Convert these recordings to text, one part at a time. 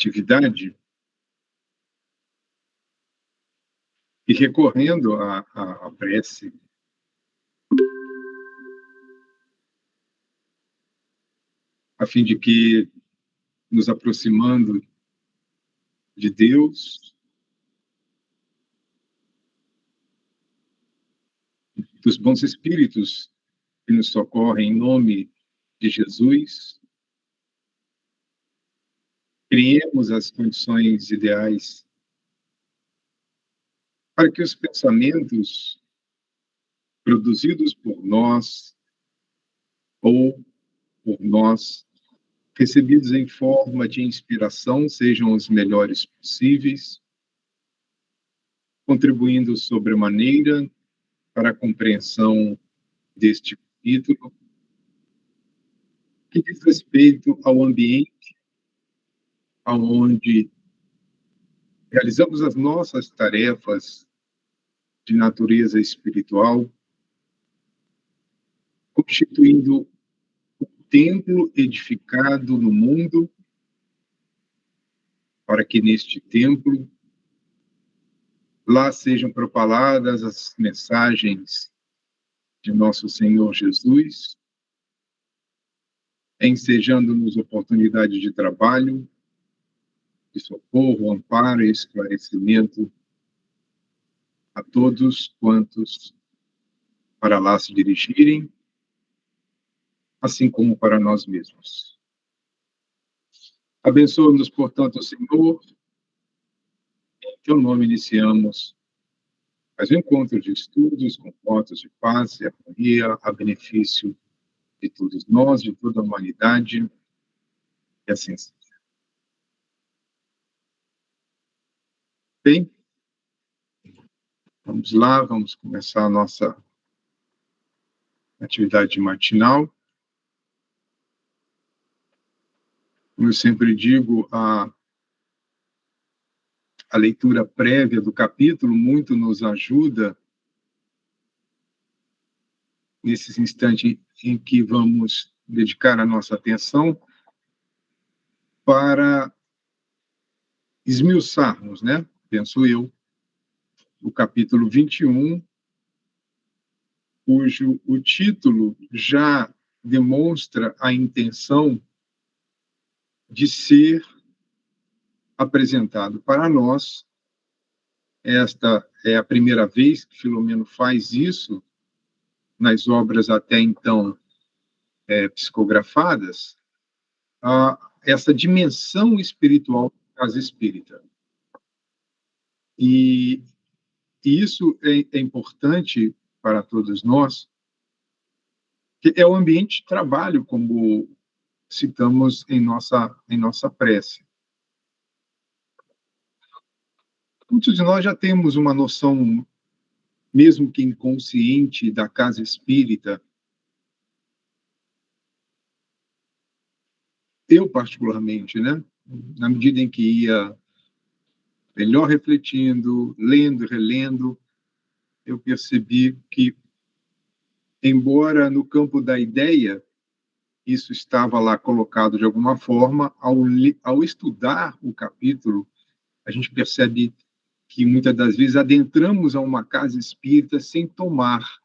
atividade e recorrendo à prece, a fim de que, nos aproximando de Deus, dos bons espíritos que nos socorrem em nome de Jesus, criemos as condições ideais para que os pensamentos produzidos por nós ou por nós, recebidos em forma de inspiração, sejam os melhores possíveis, contribuindo sobremaneira para a compreensão deste capítulo, que diz respeito ao ambiente onde realizamos as nossas tarefas de natureza espiritual, constituindo o templo edificado no mundo, para que neste templo lá sejam propaladas as mensagens de nosso Senhor Jesus, ensejando-nos oportunidade de trabalho, de socorro, amparo e esclarecimento a todos quantos para lá se dirigirem, assim como para nós mesmos. Abençoa-nos, portanto, Senhor, em teu nome iniciamos mais um encontro de estudos com votos de paz e harmonia a benefício de todos nós, de toda a humanidade, e assim seja. Bem, vamos lá, vamos começar a nossa atividade matinal. Como eu sempre digo, a leitura prévia do capítulo muito nos ajuda nesses instantes em que vamos dedicar a nossa atenção para esmiuçarmos, né? Penso eu, o capítulo 21, cujo o título já demonstra a intenção de ser apresentado para nós. Esta é a primeira vez que Filomeno faz isso nas obras até então psicografadas, essa dimensão espiritual da casa espírita. E isso é importante para todos nós, que é o ambiente de trabalho, como citamos em nossa prece. Muitos de nós já temos uma noção, mesmo que inconsciente, da casa espírita. Eu, particularmente, né? Na medida em que ia melhor refletindo, lendo e relendo, eu percebi que, embora no campo da ideia isso estava lá colocado de alguma forma, ao estudar o capítulo, a gente percebe que muitas das vezes adentramos a uma casa espírita sem tomar,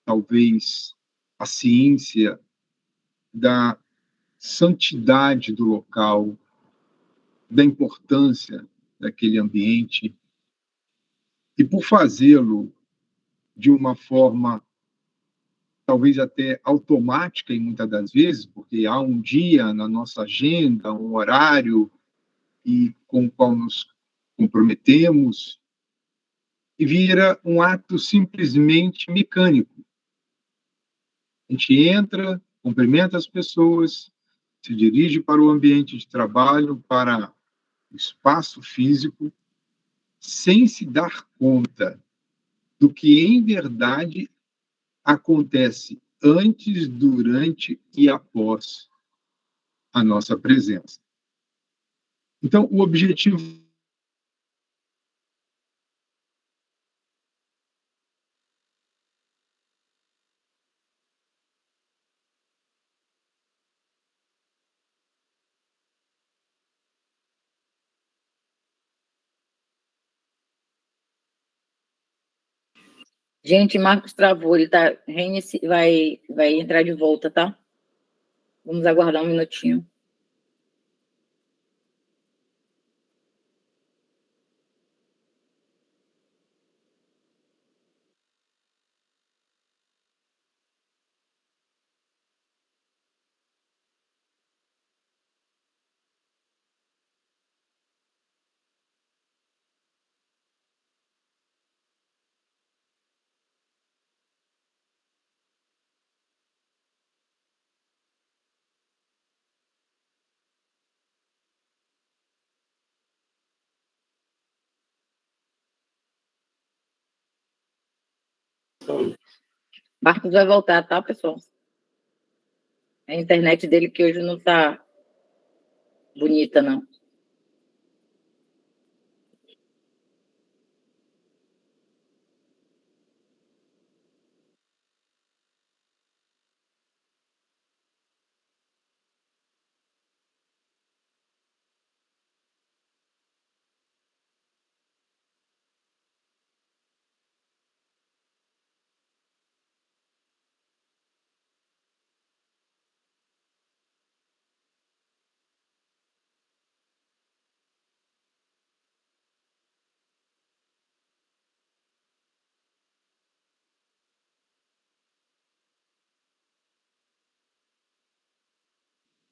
talvez, a ciência da santidade do local, da importância daquele ambiente, e por fazê-lo de uma forma talvez até automática, em muitas das vezes, porque há um dia na nossa agenda, um horário e com o qual nos comprometemos, e vira um ato simplesmente mecânico. A gente entra, cumprimenta as pessoas, se dirige para o ambiente de trabalho, para o espaço físico, sem se dar conta do que, em verdade, acontece antes, durante e após a nossa presença. Então, o objetivo Gente, Marcos travou, ele tá vai entrar de volta, tá? Vamos aguardar um minutinho. Marcos vai voltar, tá, pessoal? A internet dele que hoje não tá bonita, não.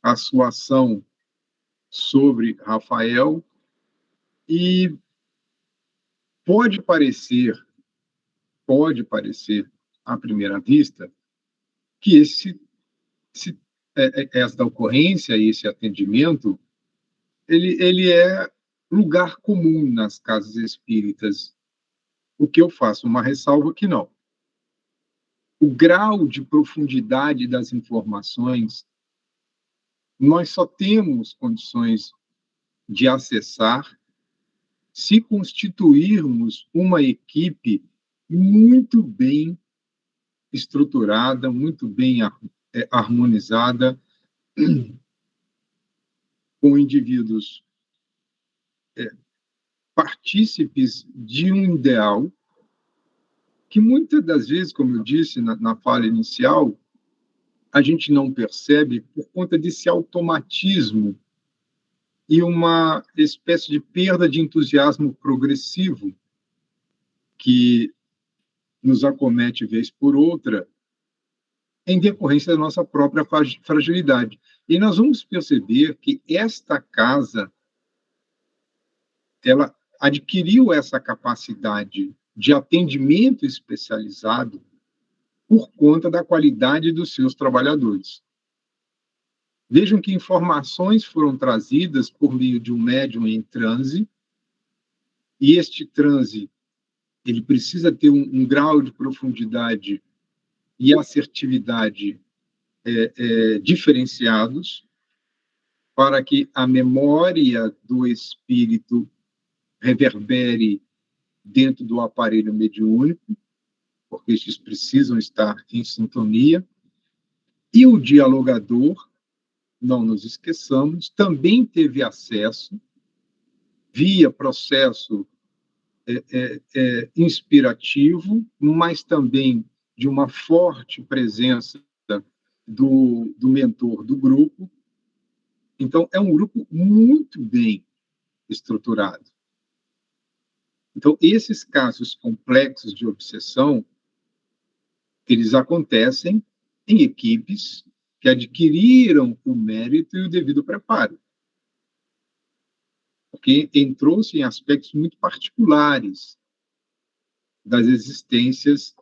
A sua ação sobre Rafael, e pode parecer à primeira vista que esta ocorrência, esse atendimento, ele é lugar comum nas casas espíritas. O que eu faço? Uma ressalva que não. O grau de profundidade das informações, nós só temos condições de acessar se constituirmos uma equipe muito bem estruturada, muito bem harmonizada, com indivíduos partícipes de um ideal que muitas das vezes, como eu disse na fala inicial, a gente não percebe por conta desse automatismo e uma espécie de perda de entusiasmo progressivo que nos acomete vez por outra, em decorrência da nossa própria fragilidade. E nós vamos perceber que esta casa, ela adquiriu essa capacidade de atendimento especializado por conta da qualidade dos seus trabalhadores. Vejam que informações foram trazidas por meio de um médium em transe, e este transe ele precisa ter um grau de profundidade e assertividade diferenciados para que a memória do espírito reverbere dentro do aparelho mediúnico, porque estes precisam estar em sintonia, e o dialogador, não nos esqueçamos, também teve acesso, via processo inspirativo, mas também de uma forte presença do mentor do grupo. Então, é um grupo muito bem estruturado. Então, esses casos complexos de obsessão, eles acontecem em equipes que adquiriram o mérito e o devido preparo, porque entrou-se em aspectos muito particulares das existências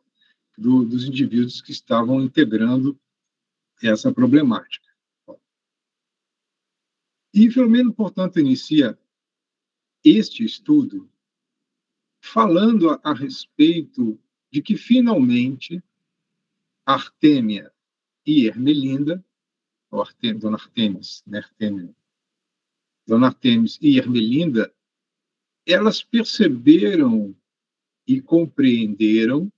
dos indivíduos que estavam integrando essa problemática. E Filomeno, portanto, inicia este estudo falando a respeito de que, finalmente, Artêmia e Ermelinda, ou Dona Artemis, né, Artêmia, Dona Artemis e Ermelinda, elas perceberam e compreenderam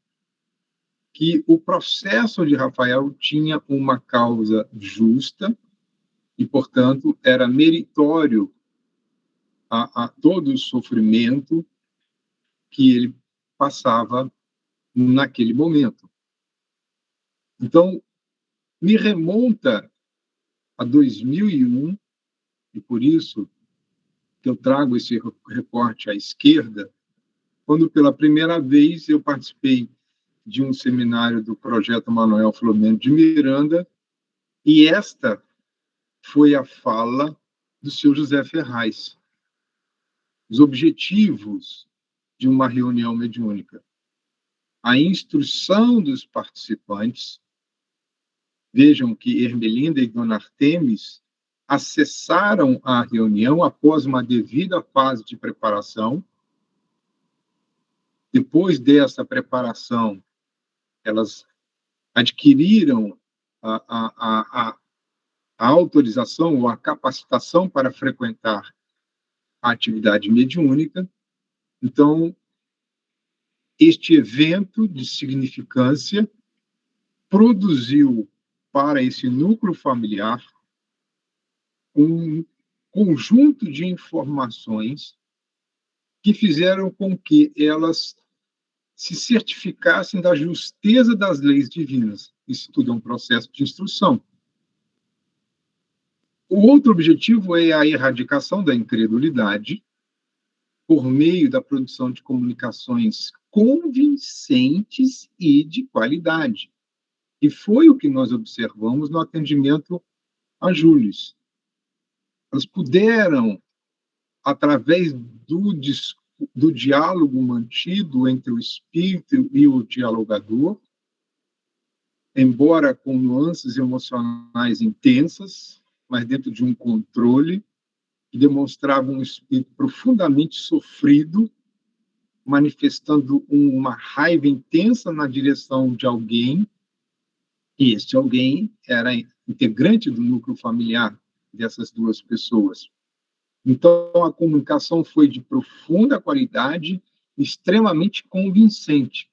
que o processo de Rafael tinha uma causa justa e, portanto, era meritório a todo o sofrimento que ele passava naquele momento. Então, me remonta a 2001, e por isso que eu trago esse recorte à esquerda, quando pela primeira vez eu participei de um seminário do Projeto Manuel Filomeno de Miranda, e esta foi a fala do seu José Ferraz. Os objetivos de uma reunião mediúnica. A instrução dos participantes. Vejam que Ermelinda e Dona Artemis acessaram a reunião após uma devida fase de preparação. Depois dessa preparação, elas adquiriram a autorização ou a capacitação para frequentar a atividade mediúnica. Então, este evento de significância produziu para esse núcleo familiar um conjunto de informações que fizeram com que elas se certificassem da justeza das leis divinas. Isso tudo é um processo de instrução. O outro objetivo é a erradicação da incredulidade por meio da produção de comunicações convincentes e de qualidade. E foi o que nós observamos no atendimento a Július. Elas puderam, através do diálogo mantido entre o espírito e o dialogador, embora com nuances emocionais intensas, mas dentro de um controle, que demonstrava um espírito profundamente sofrido, manifestando uma raiva intensa na direção de alguém, e este alguém era integrante do núcleo familiar dessas duas pessoas. Então, a comunicação foi de profunda qualidade, extremamente convincente.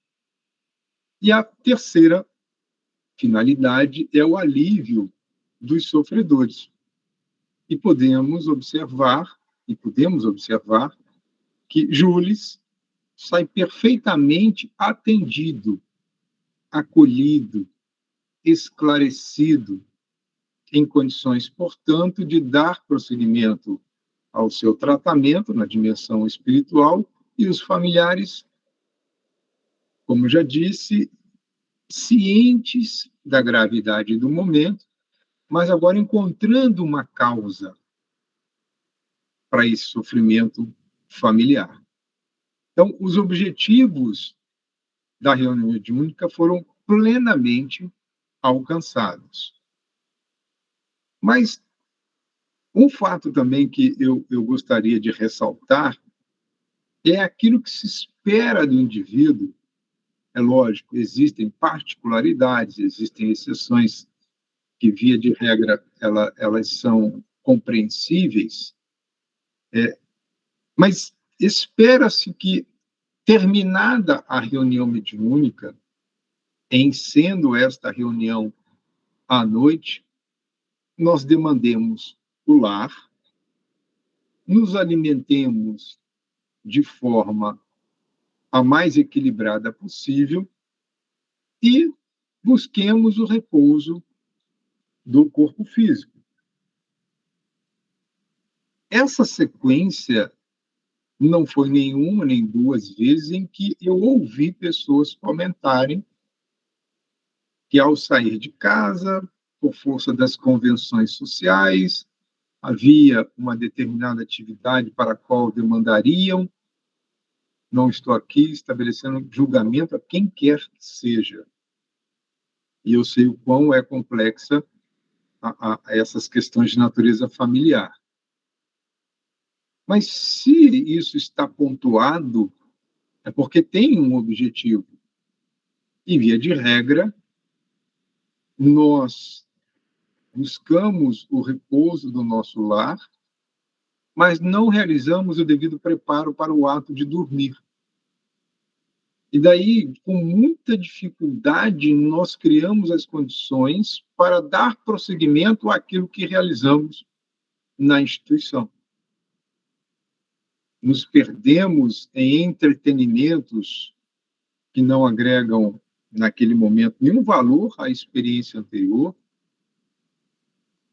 E a terceira finalidade é o alívio dos sofredores. E podemos observar que Jules sai perfeitamente atendido, acolhido, esclarecido, em condições, portanto, de dar prosseguimento ao seu tratamento na dimensão espiritual, e os familiares, como já disse, cientes da gravidade do momento, mas agora encontrando uma causa para esse sofrimento familiar. Então, os objetivos da reunião mediúnica foram plenamente alcançados. Mas um fato também que eu gostaria de ressaltar é aquilo que se espera do indivíduo. É lógico, existem particularidades, existem exceções que, via de regra, elas são compreensíveis, mas espera-se que, terminada a reunião mediúnica, em sendo esta reunião à noite, nós demandemos o lar, nos alimentemos de forma a mais equilibrada possível e busquemos o repouso do corpo físico. Essa sequência não foi nenhuma nem duas vezes em que eu ouvi pessoas comentarem que, ao sair de casa, por força das convenções sociais, havia uma determinada atividade para a qual demandariam. Não estou aqui estabelecendo julgamento a quem quer que seja. E eu sei o quão é complexa essas questões de natureza familiar. Mas se isso está pontuado, é porque tem um objetivo. E, via de regra, nós buscamos o repouso do nosso lar, mas não realizamos o devido preparo para o ato de dormir. E daí, com muita dificuldade, nós criamos as condições para dar prosseguimento àquilo que realizamos na instituição. Nos perdemos em entretenimentos que não agregam, naquele momento, nenhum valor à experiência anterior,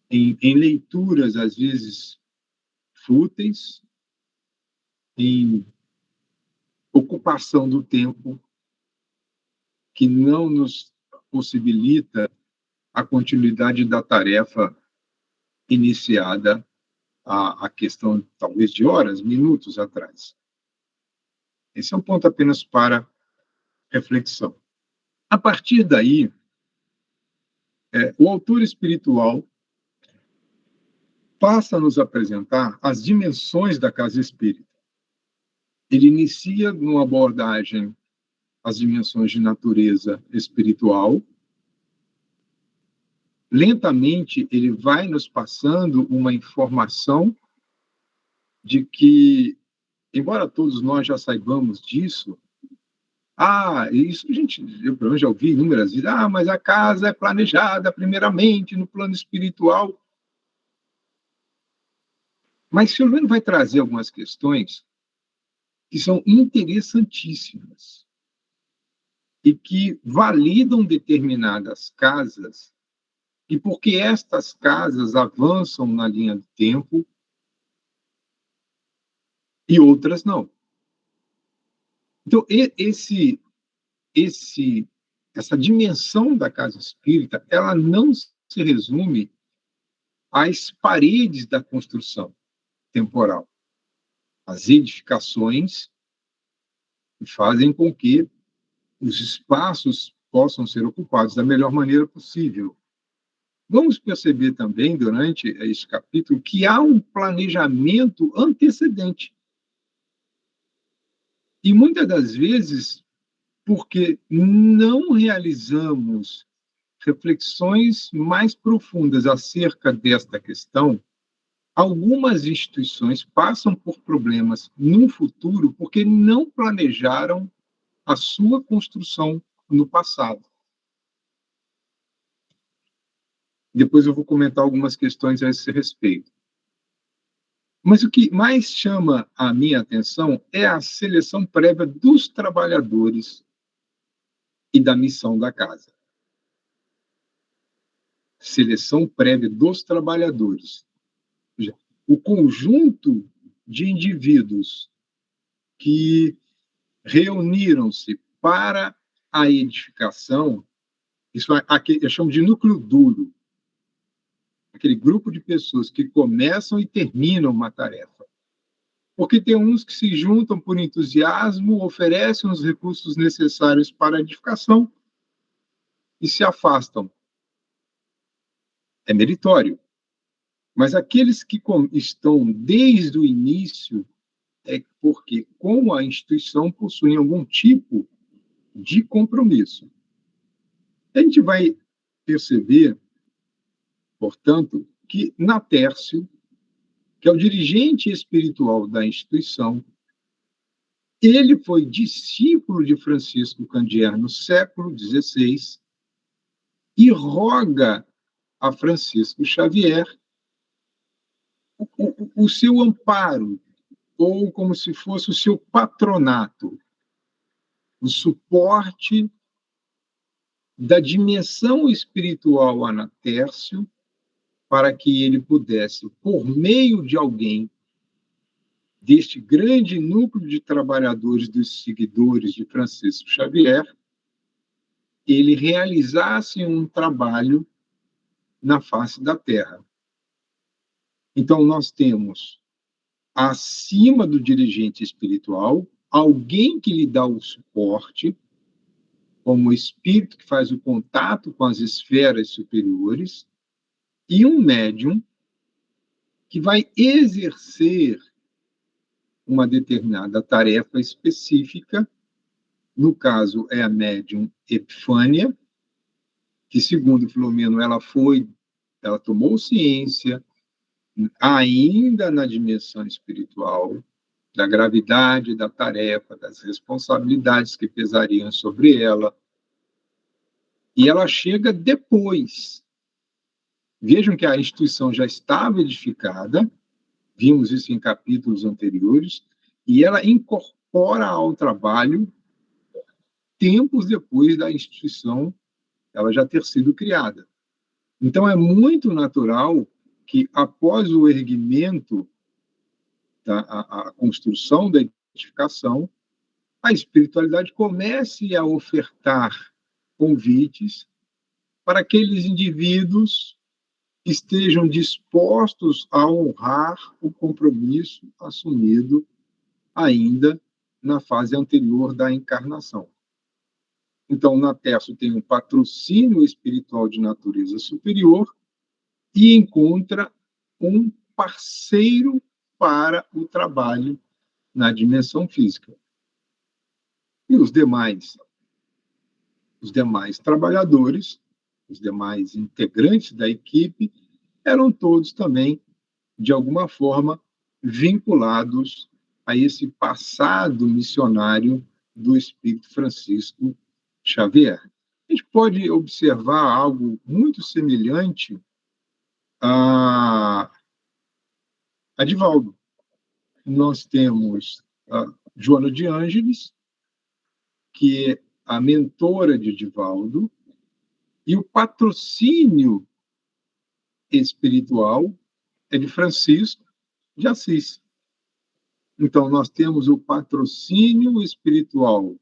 em leituras, às vezes, fúteis, em ocupação do tempo, que não nos possibilita a continuidade da tarefa iniciada a questão, talvez, de horas, minutos atrás. Esse é um ponto apenas para reflexão. A partir daí, o autor espiritual passa a nos apresentar as dimensões da casa espírita. Ele inicia numa abordagem as dimensões de natureza espiritual. Lentamente, ele vai nos passando uma informação de que, embora todos nós já saibamos disso, isso eu pelo menos já ouvi inúmeras vezes, mas a casa é planejada primeiramente no plano espiritual. Mas Silvano vai trazer algumas questões que são interessantíssimas e que validam determinadas casas, e porque estas casas avançam na linha do tempo e outras não. Então, essa dimensão da casa espírita, ela não se resume às paredes da construção temporal, as edificações que fazem com que os espaços possam ser ocupados da melhor maneira possível. Vamos perceber também, durante esse capítulo, que há um planejamento antecedente. E muitas das vezes, porque não realizamos reflexões mais profundas acerca desta questão, algumas instituições passam por problemas no futuro porque não planejaram a sua construção no passado. Depois eu vou comentar algumas questões a esse respeito. Mas o que mais chama a minha atenção é a seleção prévia dos trabalhadores e da missão da casa. Seleção prévia dos trabalhadores. O conjunto de indivíduos que reuniram-se para a edificação, isso aqui eu chamo de núcleo duro, aquele grupo de pessoas que começam e terminam uma tarefa. Porque tem uns que se juntam por entusiasmo, oferecem os recursos necessários para a edificação e se afastam. É meritório. Mas aqueles que estão desde o início é porque, como a instituição, possuem algum tipo de compromisso. A gente vai perceber, portanto, que Natércio, que é o dirigente espiritual da instituição, ele foi discípulo de Francisco Candier no século XVI e roga a Francisco Xavier o seu amparo, ou como se fosse o seu patronato, o suporte da dimensão espiritual a Natércio, para que ele pudesse, por meio de alguém, deste grande núcleo de trabalhadores, dos seguidores de Francisco Xavier, ele realizasse um trabalho na face da Terra. Então, nós temos, acima do dirigente espiritual, alguém que lhe dá o suporte, como o espírito que faz o contato com as esferas superiores, e um médium que vai exercer uma determinada tarefa específica. No caso, é a médium Epifânia, que, segundo Filomeno, ela tomou ciência, ainda na dimensão espiritual, da gravidade da tarefa, das responsabilidades que pesariam sobre ela. E ela chega depois. Vejam que a instituição já estava edificada, vimos isso em capítulos anteriores, e ela incorpora ao trabalho tempos depois da instituição ela já ter sido criada. Então, é muito natural que, após o erguimento, a construção da edificação, a espiritualidade comece a ofertar convites para aqueles indivíduos que estejam dispostos a honrar o compromisso assumido ainda na fase anterior da encarnação. Então, na Terça tem um patrocínio espiritual de natureza superior e encontra um parceiro para o trabalho na dimensão física. E os demais trabalhadores, os demais integrantes da equipe, eram todos também, de alguma forma, vinculados a esse passado missionário do Espírito Francisco Xavier. A gente pode observar algo muito semelhante a Divaldo. Nós temos a Joana de Ângeles, que é a mentora de Divaldo, e o patrocínio espiritual é de Francisco de Assis. Então, nós temos o patrocínio espiritual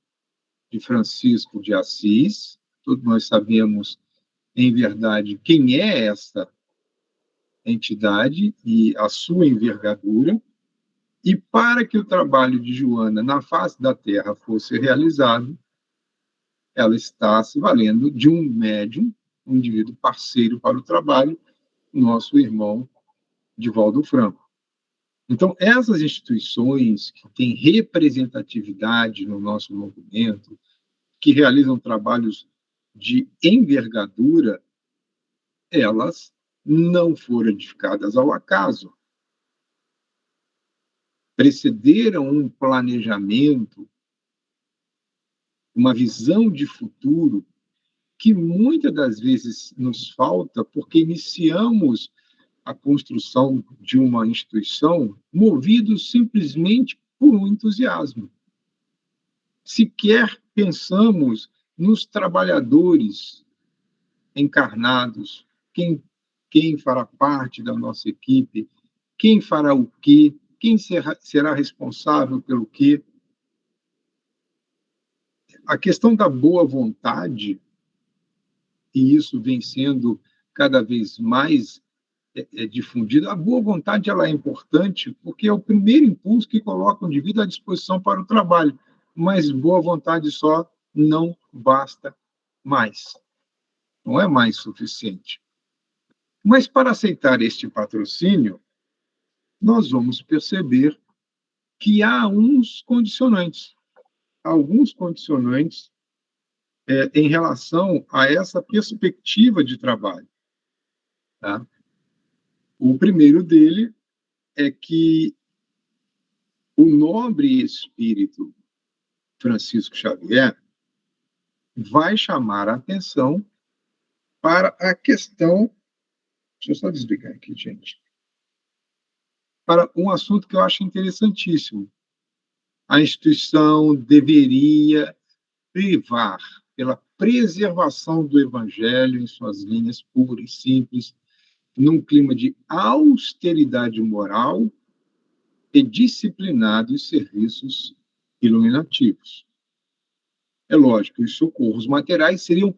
de Francisco de Assis. Todos nós sabemos, em verdade, quem é essa entidade e a sua envergadura. E para que o trabalho de Joana na face da Terra fosse realizado, ela está se valendo de um médium, um indivíduo parceiro para o trabalho, nosso irmão Divaldo Franco. Então, essas instituições que têm representatividade no nosso movimento, que realizam trabalhos de envergadura, elas não foram edificadas ao acaso. Precederam um planejamento, uma visão de futuro que muitas das vezes nos falta porque iniciamos a construção de uma instituição movidos simplesmente por um entusiasmo. Sequer pensamos nos trabalhadores encarnados, quem fará parte da nossa equipe, quem fará o quê, quem será responsável pelo quê. A questão da boa vontade, e isso vem sendo cada vez mais difundida, a boa vontade ela é importante porque é o primeiro impulso que coloca o indivíduo à disposição para o trabalho, mas boa vontade só não basta mais. Não é mais suficiente. Mas para aceitar este patrocínio, nós vamos perceber que há alguns condicionantes em relação a essa perspectiva de trabalho. Tá? O primeiro dele é que o nobre espírito Francisco Xavier vai chamar a atenção para a questão. Deixa eu só desligar aqui, gente. Para um assunto que eu acho interessantíssimo. A instituição deveria privar pela preservação do Evangelho em suas linhas puras e simples, num clima de austeridade moral e disciplinados serviços iluminativos. É lógico que os socorros materiais seriam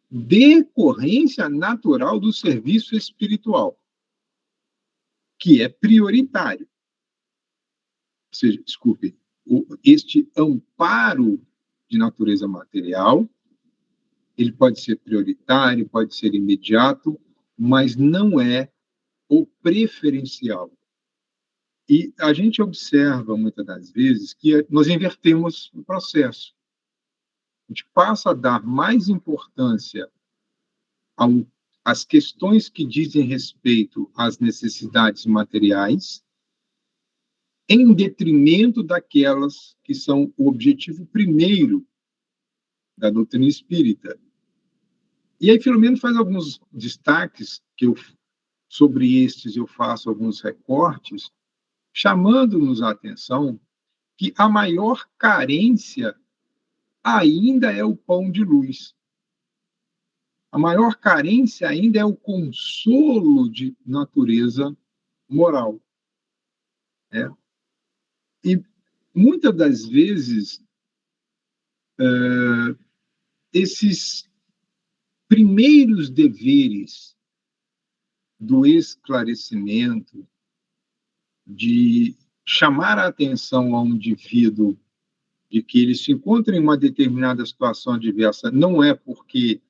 decorrência natural do serviço espiritual, que é prioritário. Ou seja, desculpe, este amparo de natureza material, ele pode ser prioritário, pode ser imediato, mas não é o preferencial. E a gente observa, muitas das vezes, que nós invertemos o processo. A gente passa a dar mais importância às questões que dizem respeito às necessidades materiais, em detrimento daquelas que são o objetivo primeiro da doutrina espírita. E aí, Filomeno faz alguns destaques, sobre estes eu faço alguns recortes, chamando-nos a atenção que a maior carência ainda é o pão de luz. A maior carência ainda é o consolo de natureza moral. Né? E muitas das vezes, esses primeiros deveres do esclarecimento, de chamar a atenção a um indivíduo de que ele se encontra em uma determinada situação adversa, não é porque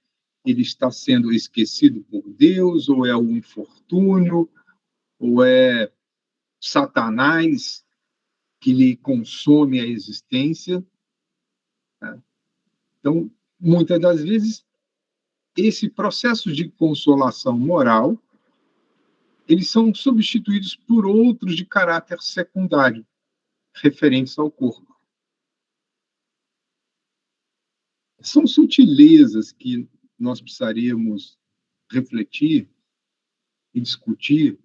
ele está sendo esquecido por Deus, ou é um infortúnio, ou é Satanás que lhe consome a existência. Né? Então, muitas das vezes, esse processo de consolação moral, eles são substituídos por outros de caráter secundário, referentes ao corpo. São sutilezas que nós precisaríamos refletir e discutir,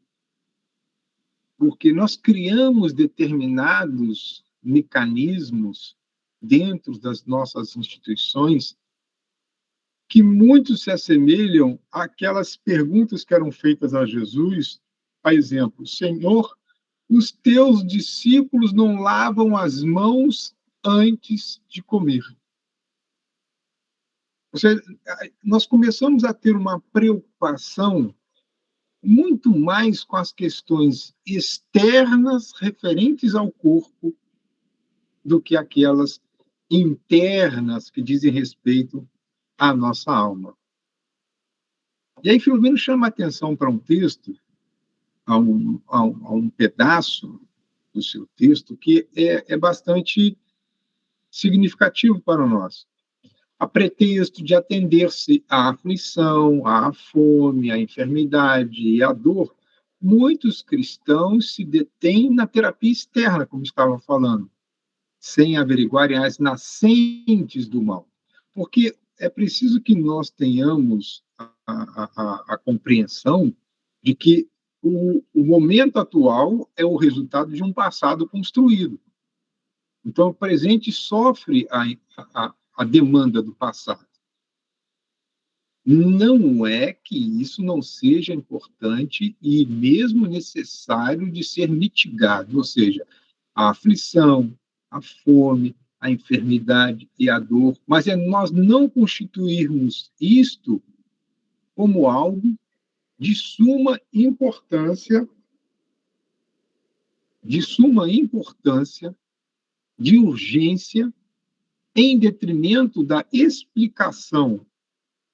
porque nós criamos determinados mecanismos dentro das nossas instituições que muitos se assemelham àquelas perguntas que eram feitas a Jesus, a exemplo, Senhor, os teus discípulos não lavam as mãos antes de comer. Ou seja, nós começamos a ter uma preocupação muito mais com as questões externas referentes ao corpo do que aquelas internas que dizem respeito à nossa alma. E aí Filomeno chama a atenção para um texto, a um pedaço do seu texto que é bastante significativo para nós. A pretexto de atender-se à aflição, à fome, à enfermidade e à dor, muitos cristãos se detêm na terapia externa, como estava falando, sem averiguarem as nascentes do mal. Porque é preciso que nós tenhamos a compreensão de que o momento atual é o resultado de um passado construído. Então, o presente sofre a demanda do passado. Não é que isso não seja importante e mesmo necessário de ser mitigado, ou seja, a aflição, a fome, a enfermidade e a dor, mas é nós não constituirmos isto como algo de suma importância, de urgência, em detrimento da explicação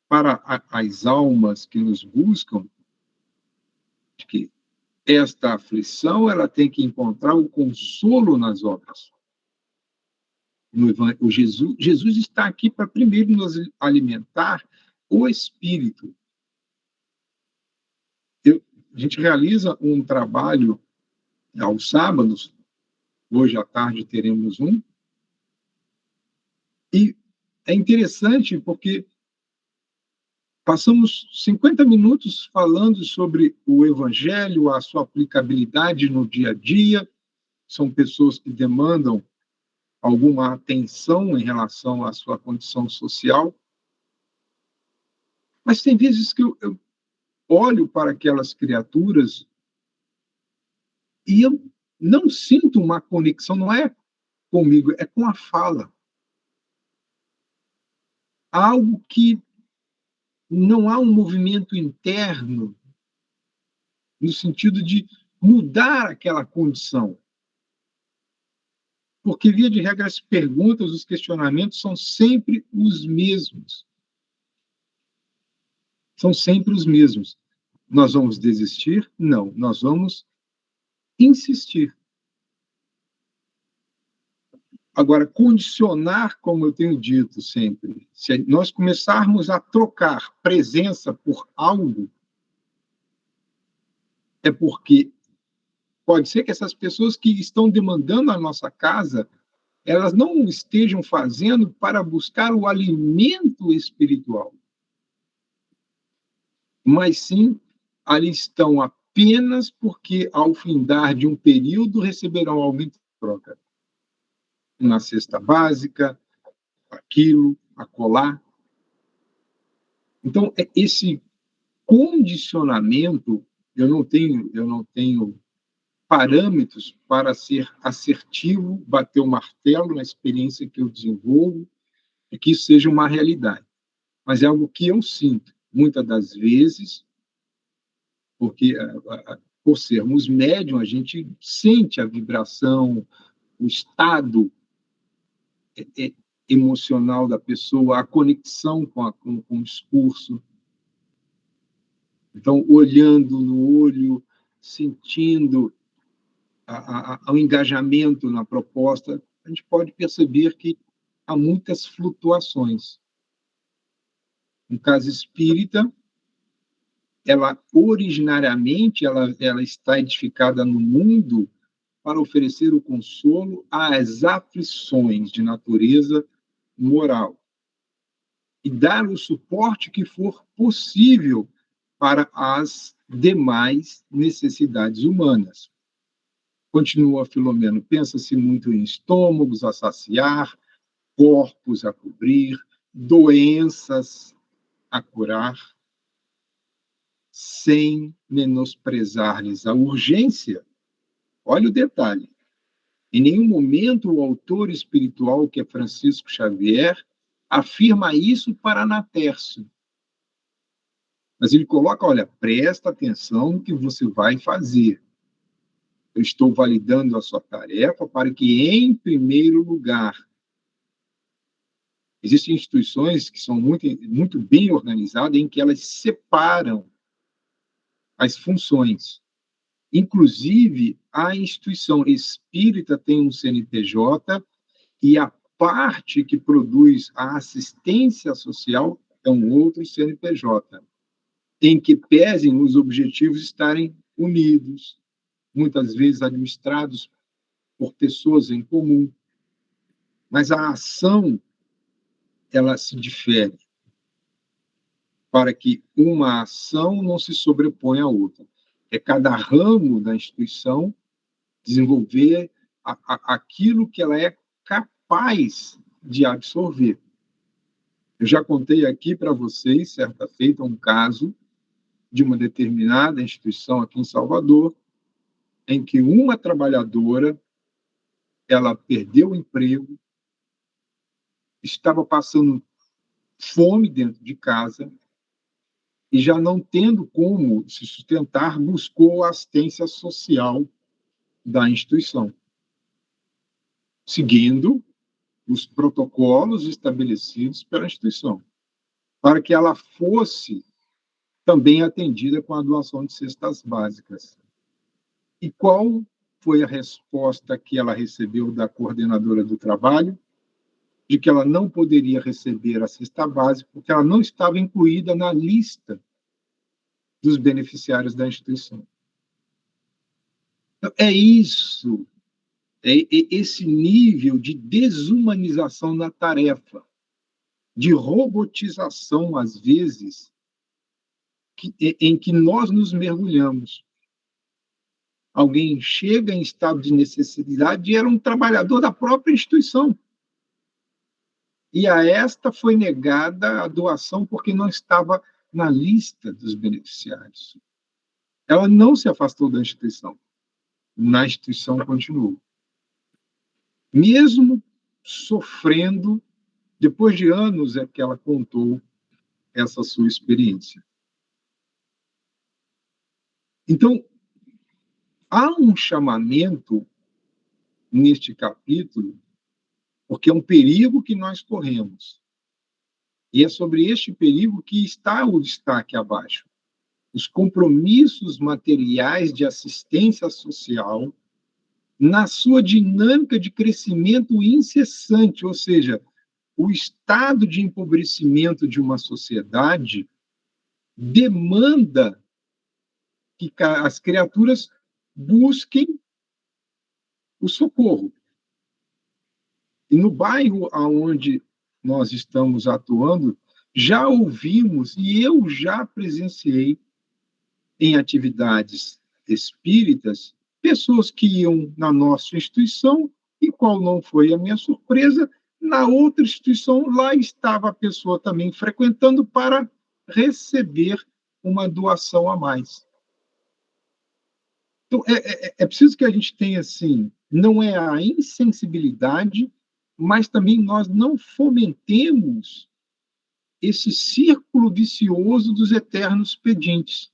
para as almas que nos buscam, de que esta aflição ela tem que encontrar o consolo nas obras. Jesus está aqui para primeiro nos alimentar o espírito. A gente realiza um trabalho aos sábados, hoje à tarde teremos um, e é interessante porque passamos 50 minutos falando sobre o Evangelho, a sua aplicabilidade no dia a dia. São pessoas que demandam alguma atenção em relação à sua condição social. Mas tem vezes que eu olho para aquelas criaturas e eu não sinto uma conexão, não é comigo, é com a fala. Algo que não há um movimento interno no sentido de mudar aquela condição. Porque, via de regra, as perguntas, os questionamentos são sempre os mesmos. São sempre os mesmos. Nós vamos desistir? Não, nós vamos insistir. Agora, condicionar, como eu tenho dito sempre, se nós começarmos a trocar presença por algo, é porque pode ser que essas pessoas que estão demandando a nossa casa, elas não estejam fazendo para buscar o alimento espiritual, mas sim, ali estão apenas porque, ao findar de um período, receberão algo em troca. Uma cesta básica, aquilo, acolá. Então, esse condicionamento, eu não tenho parâmetros para ser assertivo, bater o martelo na experiência que eu desenvolvo, e que isso seja uma realidade. Mas é algo que eu sinto, muitas das vezes, porque, por sermos médium, a gente sente a vibração, o estado emocional da pessoa, a conexão com o discurso. Então, olhando no olho, sentindo o engajamento na proposta, a gente pode perceber que há muitas flutuações. No caso espírita, ela originariamente ela está edificada no mundo para oferecer o consolo às aflições de natureza moral e dar o suporte que for possível para as demais necessidades humanas. Continua Filomeno, pensa-se muito em estômagos a saciar, corpos a cobrir, doenças a curar, sem menosprezar-lhes a urgência. Olha o detalhe. Em nenhum momento o autor espiritual, que é Francisco Xavier, afirma isso para Natércio. Mas ele coloca, olha, presta atenção no que você vai fazer. Eu estou validando a sua tarefa para que, em primeiro lugar, existem instituições que são muito bem organizadas, em que elas separam as funções. Inclusive, a instituição espírita tem um CNPJ e a parte que produz a assistência social é um outro CNPJ, em que pesem os objetivos estarem unidos, muitas vezes administrados por pessoas em comum. Mas a ação, ela se difere para que uma ação não se sobreponha à outra. É cada ramo da instituição desenvolver aquilo que ela é capaz de absorver. Eu já contei aqui para vocês, certa feita, um caso de uma determinada instituição aqui em Salvador, em que uma trabalhadora, ela perdeu o emprego, estava passando fome dentro de casa e, já não tendo como se sustentar, buscou a assistência social da instituição, seguindo os protocolos estabelecidos pela instituição, para que ela fosse também atendida com a doação de cestas básicas. E qual foi a resposta que ela recebeu da coordenadora do trabalho? De que ela não poderia receber a cesta básica porque ela não estava incluída na lista dos beneficiários da instituição. Então, é isso, esse nível de desumanização na tarefa, de robotização, às vezes, em que nós nos mergulhamos. Alguém chega em estado de necessidade e era um trabalhador da própria instituição. E a esta foi negada a doação porque não estava na lista dos beneficiários. Ela não se afastou da instituição. Na instituição continuou. Mesmo sofrendo, depois de anos é que ela contou essa sua experiência. Então, há um chamamento neste capítulo, porque é um perigo que nós corremos. E é sobre este perigo que está o destaque abaixo. Os compromissos materiais de assistência social na sua dinâmica de crescimento incessante, ou seja, o estado de empobrecimento de uma sociedade demanda que as criaturas busquem o socorro. E no bairro onde nós estamos atuando, já ouvimos e eu já presenciei em atividades espíritas pessoas que iam na nossa instituição e, qual não foi a minha surpresa, Na outra instituição, lá estava a pessoa também frequentando para receber uma doação a mais. Então, é preciso que a gente tenha, assim, não é a insensibilidade, mas também nós não fomentemos esse círculo vicioso dos eternos pedintes,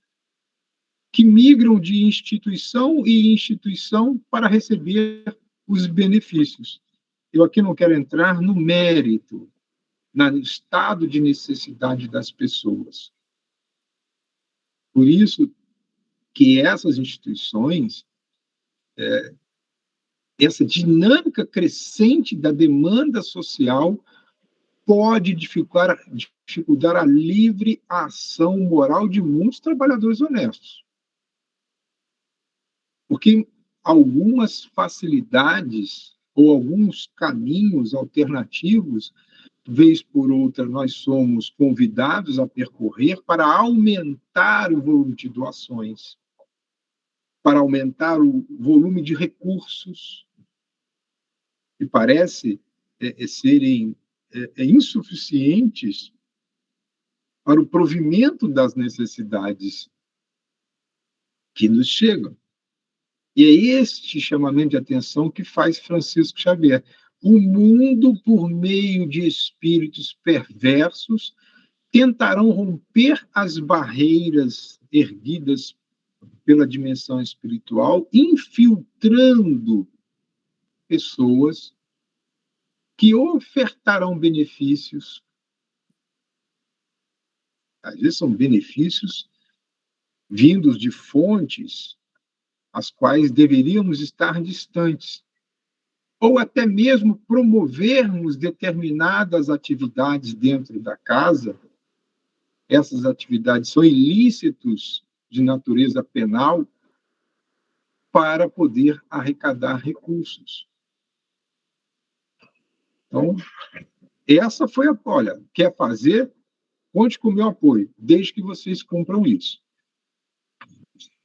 que migram de instituição em instituição para receber os benefícios. Eu aqui não quero entrar no mérito, no estado de necessidade das pessoas. Por isso que essas instituições, essa dinâmica crescente da demanda social pode dificultar a livre ação moral de muitos trabalhadores honestos. Porque algumas facilidades ou alguns caminhos alternativos, vez por outra, nós somos convidados a percorrer para aumentar o volume de doações, para aumentar o volume de recursos, que parece serem insuficientes para o provimento das necessidades que nos chegam. E é este chamamento de atenção que faz Francisco Xavier. O mundo, por meio de espíritos perversos, tentarão romper as barreiras erguidas pela dimensão espiritual, infiltrando pessoas que ofertarão benefícios. Às vezes são benefícios vindos de fontes às quais deveríamos estar distantes, ou até mesmo promovermos determinadas atividades dentro da casa. Essas atividades são ilícitos de natureza penal para poder arrecadar recursos. Então, essa foi a... Olha, quer fazer? Conte com o meu apoio, desde que vocês cumpram isso.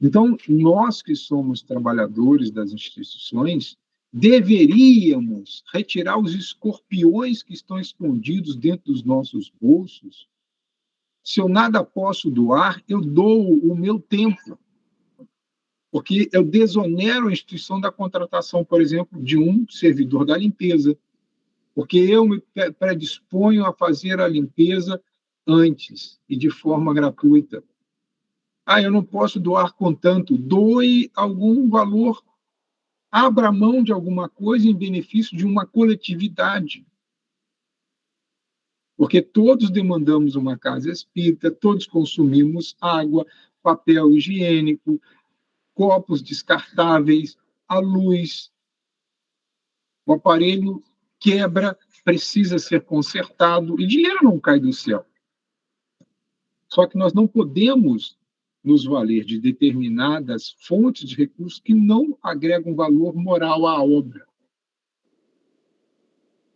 Então, nós que somos trabalhadores das instituições, deveríamos retirar os escorpiões que estão escondidos dentro dos nossos bolsos. Se eu nada posso doar, eu dou o meu tempo, porque eu desonero a instituição da contratação, por exemplo, de um servidor da limpeza, porque eu me predisponho a fazer a limpeza antes e de forma gratuita. Eu não posso doar com tanto. Doe algum valor. Abra mão de alguma coisa em benefício de uma coletividade. Porque todos demandamos uma casa espírita, todos consumimos água, papel higiênico, copos descartáveis, a luz. O aparelho quebra, precisa ser consertado, e dinheiro não cai do céu. Só que nós não podemos nos valer de determinadas fontes de recursos que não agregam valor moral à obra.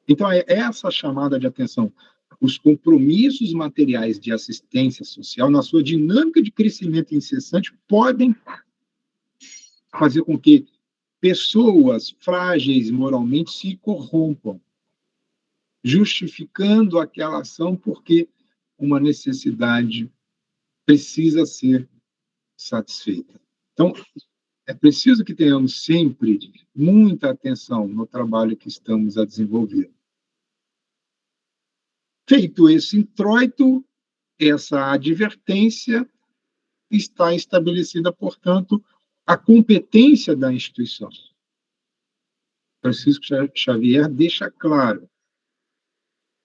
Então, é essa chamada de atenção. Os compromissos materiais de assistência social, na sua dinâmica de crescimento incessante, podem fazer com que pessoas frágeis moralmente se corrompam, justificando aquela ação porque uma necessidade precisa ser satisfeita. Então, é preciso que tenhamos sempre muita atenção no trabalho que estamos a desenvolver. Feito esse introito, essa advertência, está estabelecida, portanto, a competência da instituição. Francisco Xavier deixa claro: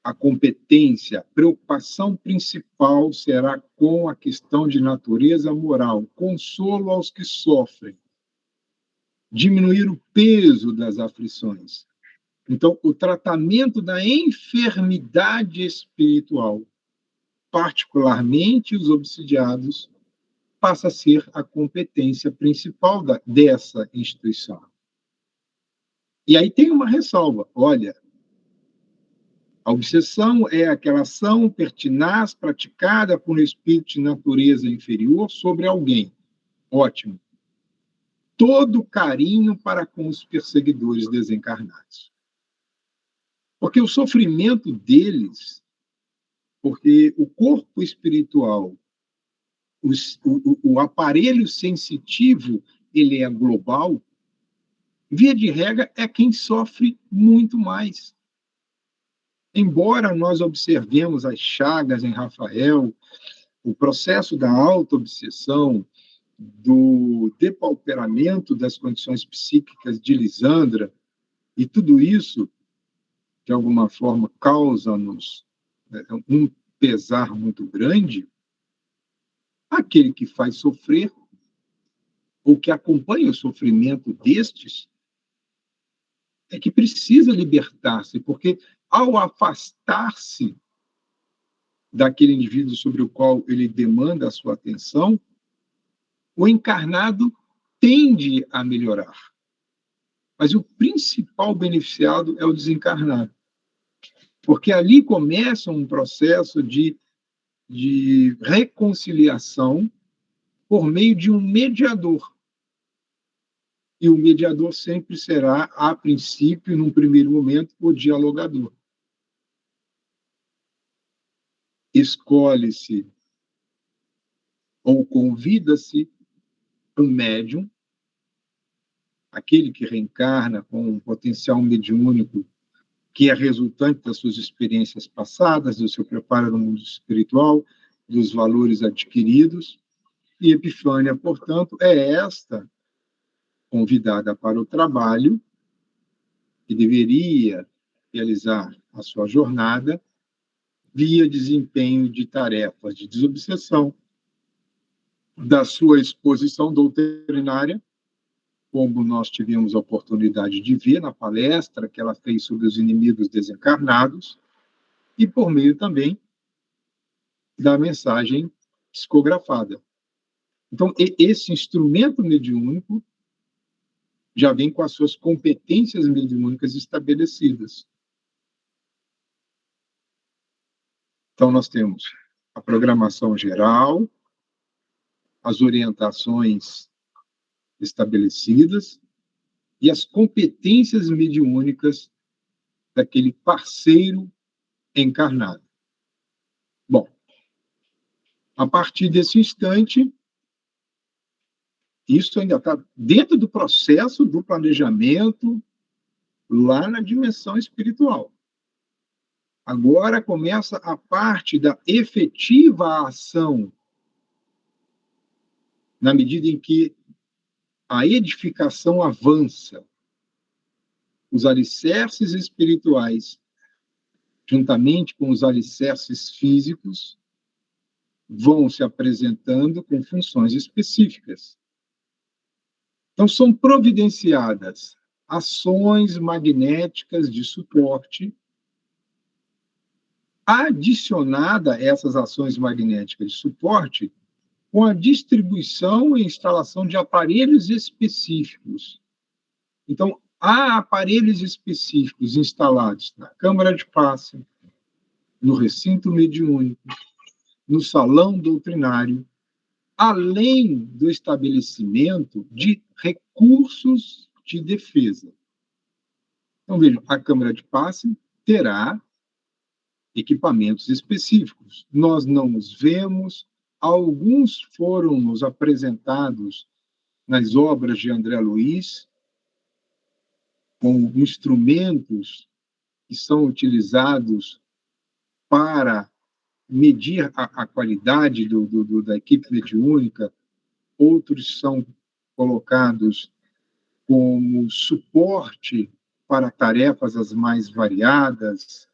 a competência, a preocupação principal será com a questão de natureza moral, consolo aos que sofrem, diminuir o peso das aflições. Então, o tratamento da enfermidade espiritual, particularmente os obsidiados, passa a ser a competência principal dessa instituição. E aí tem uma ressalva: olha, a obsessão é aquela ação pertinaz praticada por um espírito de natureza inferior sobre alguém. Ótimo. Todo carinho para com os perseguidores desencarnados. Porque o sofrimento deles, porque o corpo espiritual, o aparelho sensitivo, ele é global, via de regra, é quem sofre muito mais. Embora nós observemos as chagas em Rafael, o processo da autoobsessão, do depauperamento das condições psíquicas de Lisandra, e tudo isso, de alguma forma, causa-nos um pesar muito grande, aquele que faz sofrer, ou que acompanha o sofrimento destes, é que precisa libertar-se, porque ao afastar-se daquele indivíduo sobre o qual ele demanda a sua atenção, o encarnado tende a melhorar. Mas o principal beneficiado é o desencarnado. Porque ali começa um processo de reconciliação por meio de um mediador. E o mediador sempre será, a princípio, num primeiro momento, o dialogador. Escolhe-se ou convida-se um médium, aquele que reencarna com um potencial mediúnico que é resultante das suas experiências passadas, do seu preparo no mundo espiritual, dos valores adquiridos. E Epifânia, portanto, é esta convidada para o trabalho, que deveria realizar a sua jornada via desempenho de tarefas de desobsessão, da sua exposição doutrinária, como nós tivemos a oportunidade de ver na palestra que ela fez sobre os inimigos desencarnados, e por meio também da mensagem psicografada. Então, esse instrumento mediúnico já vem com as suas competências mediúnicas estabelecidas. Então, nós temos a programação geral, as orientações estabelecidas e as competências mediúnicas daquele parceiro encarnado. Bom, a partir desse instante, isso ainda está dentro do processo do planejamento lá na dimensão espiritual. Agora começa a parte da efetiva ação, na medida em que a edificação avança, os alicerces espirituais, juntamente com os alicerces físicos, vão se apresentando com funções específicas. Então, são providenciadas ações magnéticas de suporte. Adicionada a essas ações magnéticas de suporte, com a distribuição e instalação de aparelhos específicos. Então, há aparelhos específicos instalados na câmara de passe, no recinto mediúnico, no salão doutrinário, além do estabelecimento de recursos de defesa. Então, vejam, a câmara de passe terá equipamentos específicos. Nós não os vemos, alguns foram nos apresentados nas obras de André Luiz, com instrumentos que são utilizados para medir a qualidade da equipe mediúnica, outros são colocados como suporte para tarefas as mais variadas,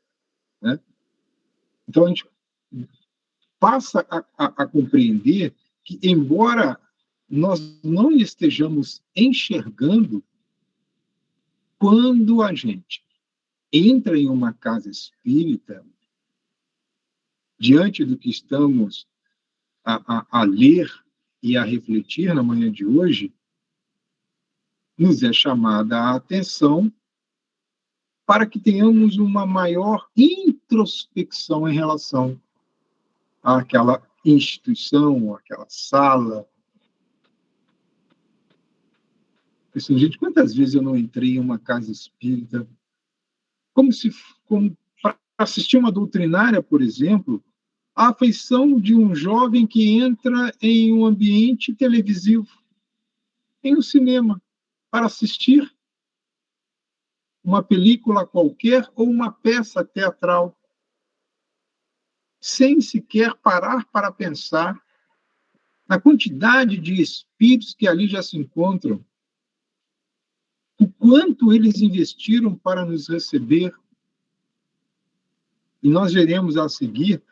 né? Então, a gente passa a compreender que, embora nós não estejamos enxergando, quando a gente entra em uma casa espírita, diante do que estamos a ler e a refletir na manhã de hoje, nos é chamada a atenção para que tenhamos uma maior introspecção em relação àquela instituição, àquela sala. Assim, gente, quantas vezes eu não entrei em uma casa espírita como para assistir uma doutrinária, por exemplo, a afeição de um jovem que entra em um ambiente televisivo, em um cinema, para assistir uma película qualquer ou uma peça teatral, sem sequer parar para pensar na quantidade de espíritos que ali já se encontram, o quanto eles investiram para nos receber. E nós veremos a seguir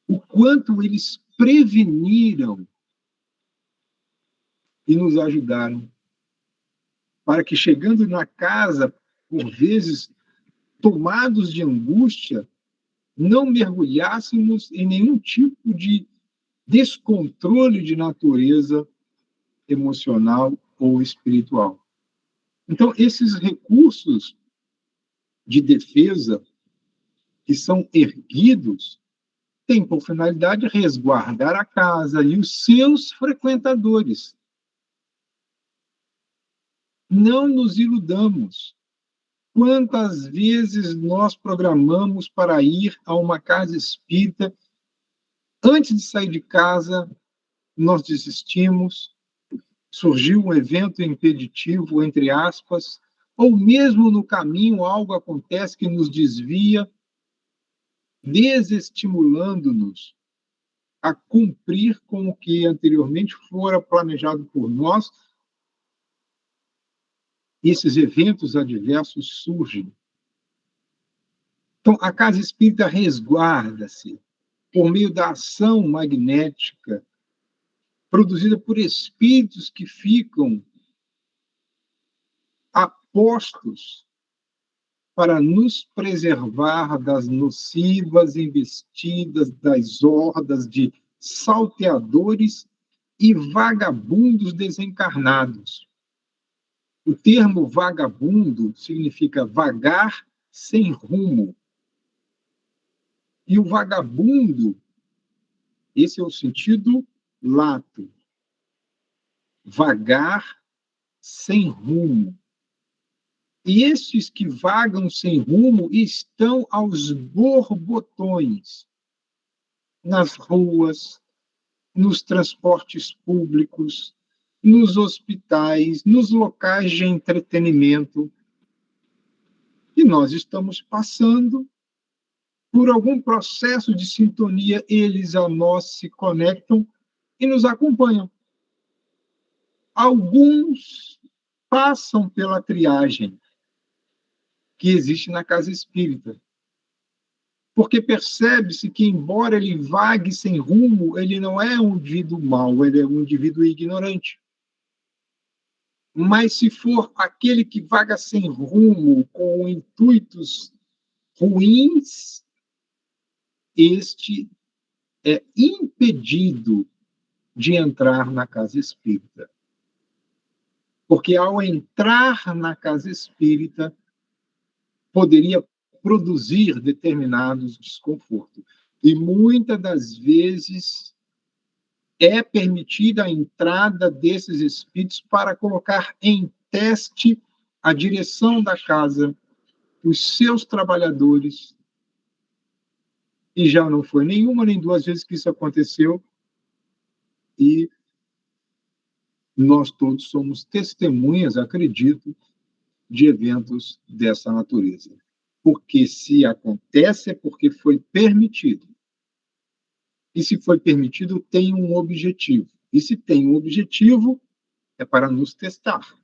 o quanto eles preveniram e nos ajudaram, para que, chegando na casa, por vezes tomados de angústia, não mergulhássemos em nenhum tipo de descontrole de natureza emocional ou espiritual. Então, esses recursos de defesa que são erguidos têm por finalidade resguardar a casa e os seus frequentadores. Não nos iludamos. Quantas vezes nós programamos para ir a uma casa espírita, antes de sair de casa, nós desistimos, surgiu um evento impeditivo, entre aspas, ou mesmo no caminho algo acontece que nos desvia, desestimulando-nos a cumprir com o que anteriormente fora planejado por nós. Esses eventos adversos surgem. Então, a casa espírita resguarda-se por meio da ação magnética produzida por espíritos que ficam apostos para nos preservar das nocivas investidas das hordas de salteadores e vagabundos desencarnados. O termo vagabundo significa vagar sem rumo. E o vagabundo, esse é o sentido lato. Vagar sem rumo. E estes que vagam sem rumo estão aos borbotões, nas ruas, nos transportes públicos, nos hospitais, nos locais de entretenimento. E nós estamos passando por algum processo de sintonia, eles a nós se conectam e nos acompanham. Alguns passam pela triagem que existe na casa espírita, porque percebe-se que, embora ele vague sem rumo, ele não é um indivíduo mau, ele é um indivíduo ignorante. Mas se for aquele que vaga sem rumo, com intuitos ruins, este é impedido de entrar na casa espírita. Porque ao entrar na casa espírita, poderia produzir determinados desconfortos. E muitas das vezes é permitida a entrada desses espíritos para colocar em teste a direção da casa, os seus trabalhadores. E já não foi nenhuma nem duas vezes que isso aconteceu. E nós todos somos testemunhas, acredito, de eventos dessa natureza. Porque se acontece é porque foi permitido. E se foi permitido, tem um objetivo. E se tem um objetivo, é para nos testar.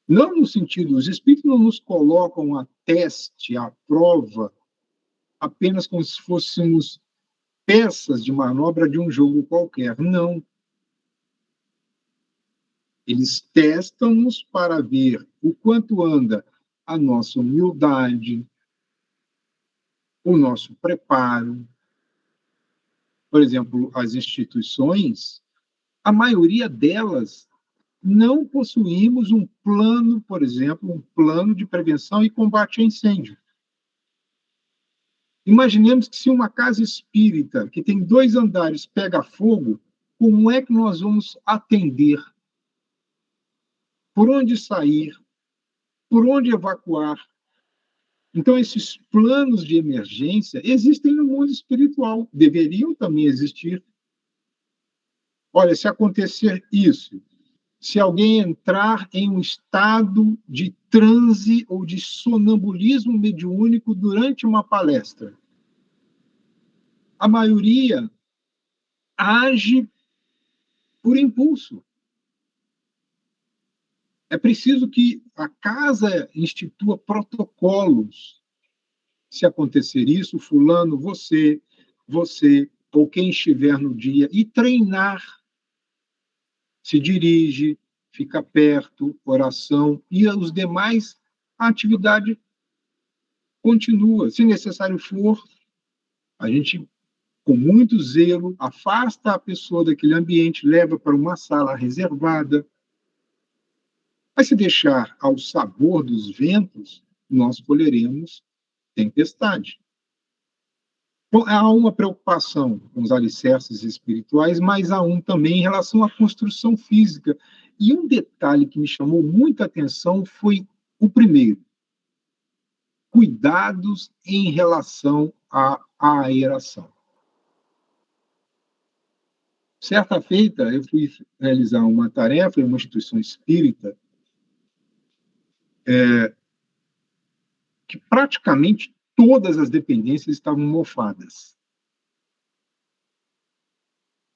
Não no sentido, os espíritos não nos colocam a teste, a prova, apenas como se fôssemos peças de manobra de um jogo qualquer. Não. Eles testam-nos para ver o quanto anda a nossa humildade, o nosso preparo. Por exemplo, as instituições, a maioria delas não possuímos um plano, por exemplo, um plano de prevenção e combate a incêndio. Imaginemos que se uma casa espírita, que tem 2 andares, pega fogo, como é que nós vamos atender? Por onde sair? Por onde evacuar? Então, esses planos de emergência existem no mundo espiritual, deveriam também existir. Olha, se acontecer isso, se alguém entrar em um estado de transe ou de sonambulismo mediúnico durante uma palestra, a maioria age por impulso. É preciso que a casa institua protocolos. Se acontecer isso, fulano, você, ou quem estiver no dia, e treinar. Se dirige, fica perto, oração, e os demais, a atividade continua. Se necessário for, a gente, com muito zelo, afasta a pessoa daquele ambiente, leva para uma sala reservada. Mas se deixar ao sabor dos ventos, nós colheremos tempestade. Então, há uma preocupação com os alicerces espirituais, mas há um também em relação à construção física. E um detalhe que me chamou muita atenção foi o primeiro: cuidados em relação à aeração. Certa feita, eu fui realizar uma tarefa em uma instituição espírita que praticamente todas as dependências estavam mofadas.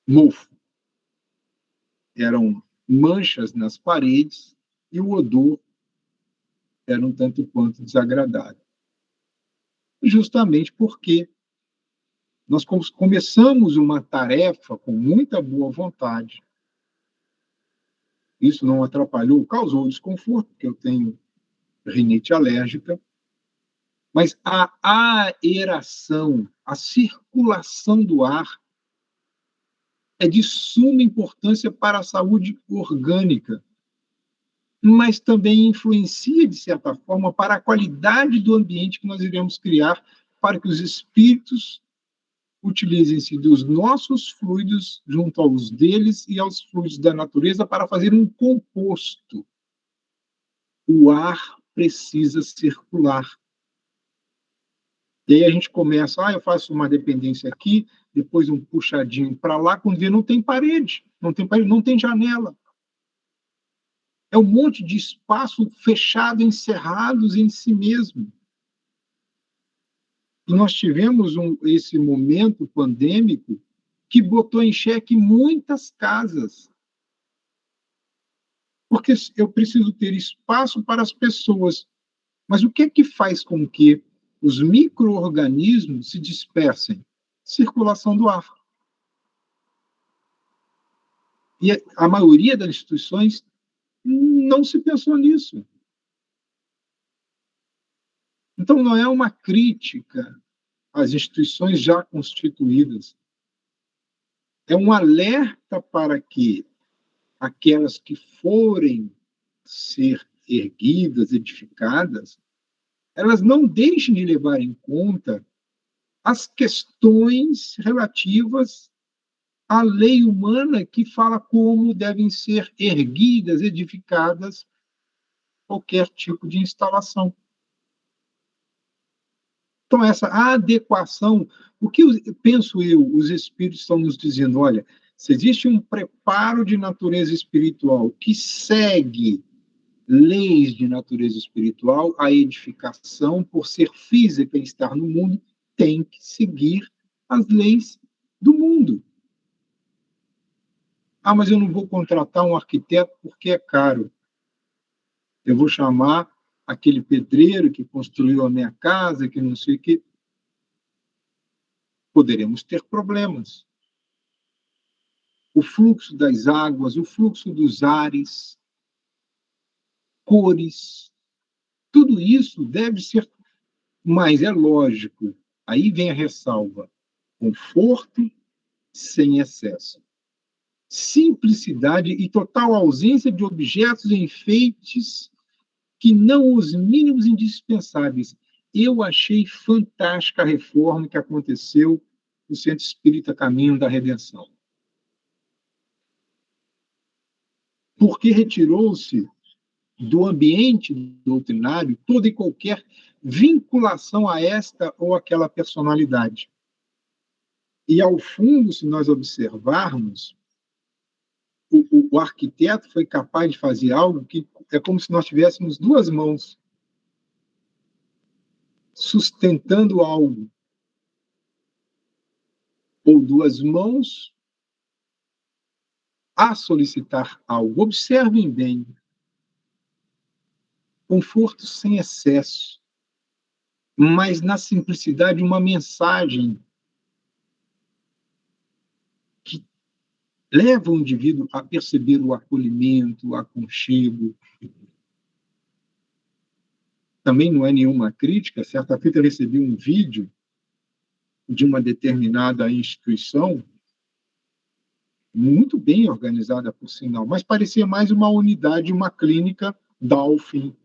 Mofo. Eram manchas nas paredes e o odor era um tanto quanto desagradável. Justamente porque nós começamos uma tarefa com muita boa vontade. Isso não atrapalhou, causou desconforto, porque eu tenho rinite alérgica, mas a aeração, a circulação do ar é de suma importância para a saúde orgânica, mas também influencia, de certa forma, para a qualidade do ambiente que nós iremos criar para que os espíritos utilizem-se dos nossos fluidos junto aos deles e aos fluidos da natureza para fazer um composto. O ar precisa circular. E aí a gente começa, eu faço uma dependência aqui, depois um puxadinho para lá, quando vê, não tem parede, não tem janela. É um monte de espaço fechado, encerrados em si mesmo. E nós tivemos esse momento pandêmico que botou em xeque muitas casas. Porque eu preciso ter espaço para as pessoas. Mas o que é que faz com que os micro-organismos se dispersem? Circulação do ar. E a maioria das instituições não se pensou nisso. Então, não é uma crítica às instituições já constituídas. É um alerta para que aquelas que forem ser erguidas, edificadas, elas não deixem de levar em conta as questões relativas à lei humana que fala como devem ser erguidas, edificadas qualquer tipo de instalação. Então, essa adequação, o que penso eu, os espíritos estão nos dizendo, olha, se existe um preparo de natureza espiritual que segue leis de natureza espiritual, a edificação, por ser física e estar no mundo, tem que seguir as leis do mundo. Mas eu não vou contratar um arquiteto porque é caro. Eu vou chamar aquele pedreiro que construiu a minha casa, que não sei o quê. Poderemos ter problemas. O fluxo das águas, o fluxo dos ares, cores, tudo isso deve ser, mas é lógico, aí vem a ressalva, conforto sem excesso. Simplicidade e total ausência de objetos e enfeites que não os mínimos indispensáveis. Eu achei fantástica a reforma que aconteceu no Centro Espírita Caminho da Redenção. Porque retirou-se do ambiente doutrinário toda e qualquer vinculação a esta ou aquela personalidade. E, ao fundo, se nós observarmos, o arquiteto foi capaz de fazer algo que é como se nós tivéssemos duas mãos sustentando algo, ou duas mãos a solicitar algo. Observem bem, conforto sem excesso, mas na simplicidade uma mensagem que leva o indivíduo a perceber o acolhimento, o aconchego. Também não é nenhuma crítica. Certa feita eu recebi um vídeo de uma determinada instituição, muito bem organizada, por sinal, mas parecia mais uma unidade, uma clínica Dolphin.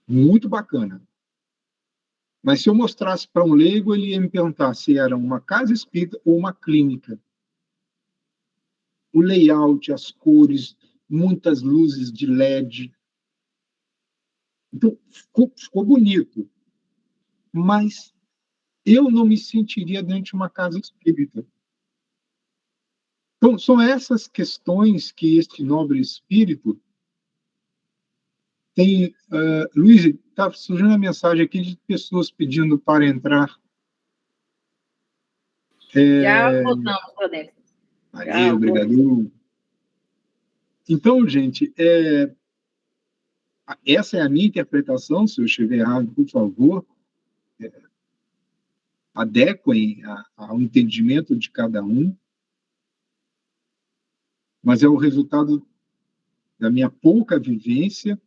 Muito bacana. Mas se eu mostrasse para um leigo, ele ia me perguntar se era uma casa espírita ou uma clínica. O layout, as cores, muitas luzes de LED. Então, ficou bonito. Mas eu não me sentiria dentro de uma casa espírita. Então, são essas questões que este nobre espírito tem. Luiz, está surgindo uma mensagem aqui de pessoas pedindo para entrar. Já voltamos para dentro. Aí, obrigado. Então, gente, essa é a minha interpretação. Se eu estiver errado, por favor, adequem ao entendimento de cada um. Mas é o resultado da minha pouca vivência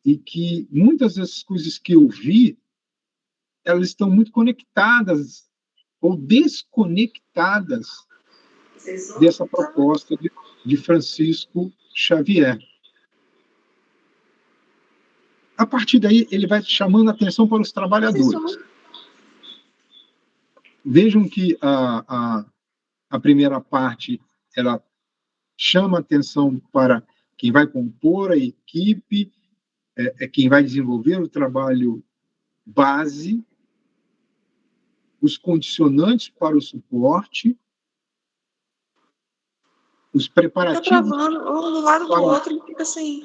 e que muitas das coisas que eu vi, elas estão muito conectadas ou desconectadas dessa proposta de Francisco Xavier. A partir daí, ele vai chamando a atenção para os trabalhadores. Vejam que a primeira parte, ela chama atenção para quem vai compor a equipe, quem vai desenvolver o trabalho base, os condicionantes para o suporte, os preparativos travando, um do lado do outro, ele fica assim.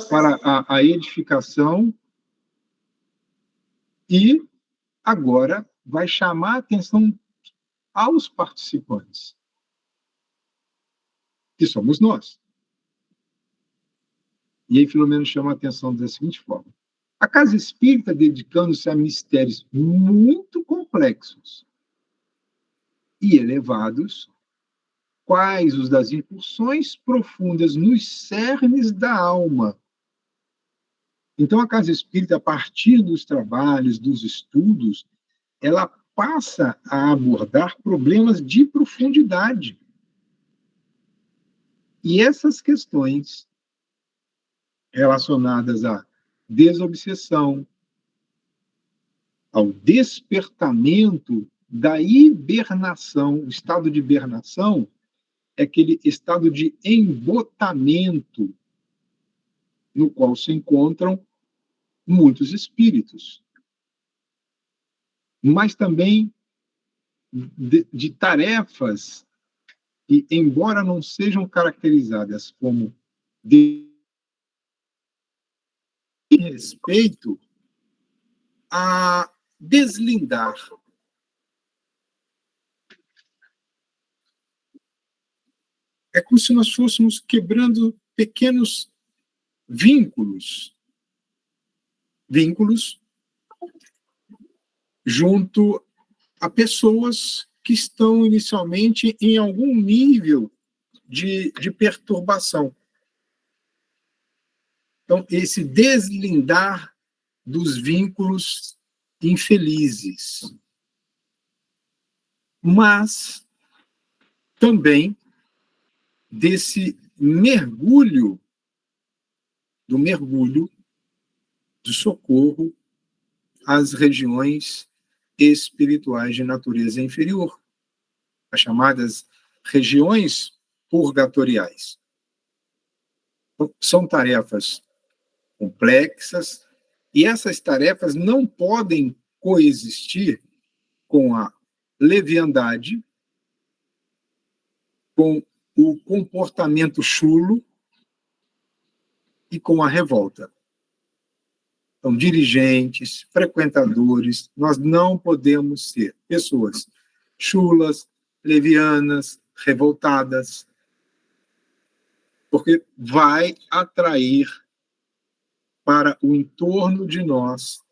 para a edificação, e agora vai chamar a atenção aos participantes, que somos nós. E aí Filomeno chama a atenção da seguinte forma: a casa espírita, dedicando-se a mistérios muito complexos e elevados, quais os das incursões profundas nos cernes da alma. Então, a casa espírita, a partir dos trabalhos, dos estudos, ela passa a abordar problemas de profundidade. E essas questões relacionadas à desobsessão, ao despertamento da hibernação, o estado de hibernação é aquele estado de embotamento no qual se encontram muitos espíritos, mas também de tarefas que, embora não sejam caracterizadas como de respeito a deslindar é como se nós fôssemos quebrando pequenos vínculos junto a pessoas que estão inicialmente em algum nível de perturbação. Então, esse deslindar dos vínculos infelizes. Mas também desse mergulho, do socorro às regiões espirituais de natureza inferior, as chamadas regiões purgatoriais. São tarefas complexas, e essas tarefas não podem coexistir com a leviandade, com o comportamento chulo e com a revolta. Então, dirigentes, frequentadores, nós não podemos ser pessoas chulas, levianas, revoltadas, porque vai atrair para o entorno de nós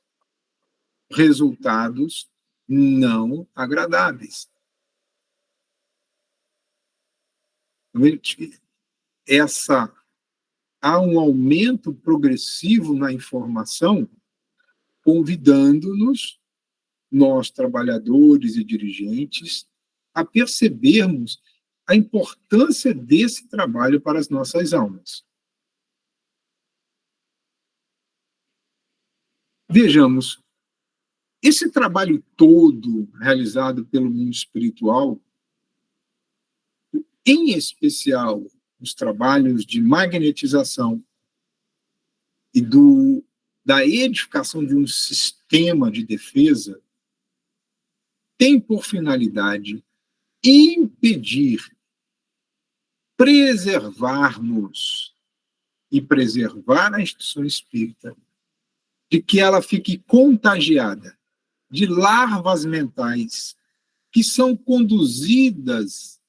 resultados não agradáveis. Há um aumento progressivo na informação, convidando-nos, nós trabalhadores e dirigentes, a percebermos a importância desse trabalho para as nossas almas. Vejamos, esse trabalho todo realizado pelo mundo espiritual, em especial os trabalhos de magnetização e da edificação de um sistema de defesa, tem por finalidade impedir, preservar-nos e preservar a instituição espírita de que ela fique contagiada de larvas mentais que são conduzidas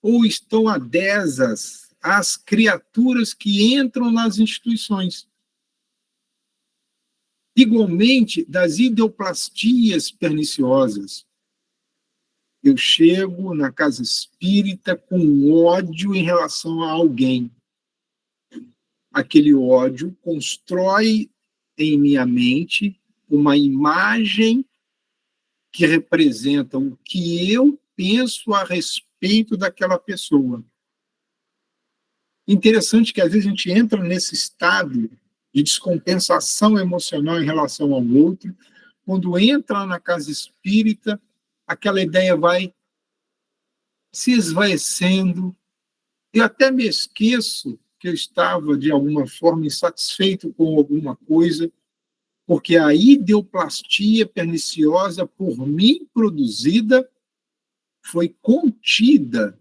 ou estão adesas às criaturas que entram nas instituições. Igualmente, das ideoplastias perniciosas. Eu chego na casa espírita com ódio em relação a alguém. Aquele ódio constrói em minha mente uma imagem que representa o que eu penso a respeito daquela pessoa. Interessante que às vezes a gente entra nesse estado de descompensação emocional em relação ao outro, quando entra na casa espírita, aquela ideia vai se esvaecendo. Eu até me esqueço que eu estava, de alguma forma, insatisfeito com alguma coisa, porque a ideoplastia perniciosa, por mim produzida, foi contida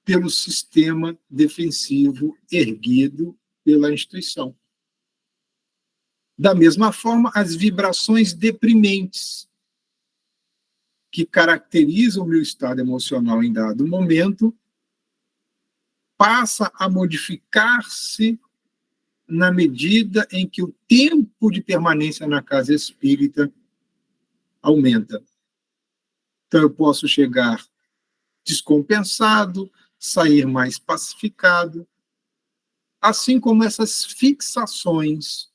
pelo sistema defensivo erguido pela instituição. Da mesma forma, as vibrações deprimentes, que caracterizam o meu estado emocional em dado momento, passa a modificar-se na medida em que o tempo de permanência na casa espírita aumenta. Então, eu posso chegar descompensado, sair mais pacificado, assim como essas fixações,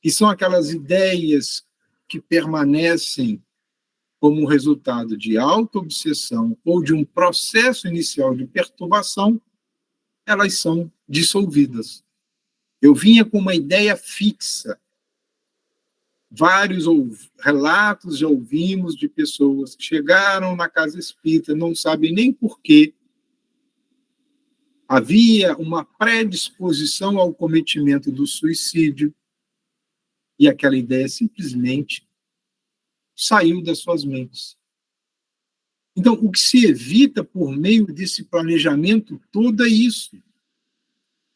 que são aquelas ideias que permanecem como resultado de autoobsessão ou de um processo inicial de perturbação, elas são dissolvidas. Eu vinha com uma ideia fixa. Vários relatos já ouvimos de pessoas que chegaram na casa espírita, não sabem nem por quê. Havia uma predisposição ao cometimento do suicídio e aquela ideia simplesmente saiu das suas mentes. Então, o que se evita por meio desse planejamento todo é isso.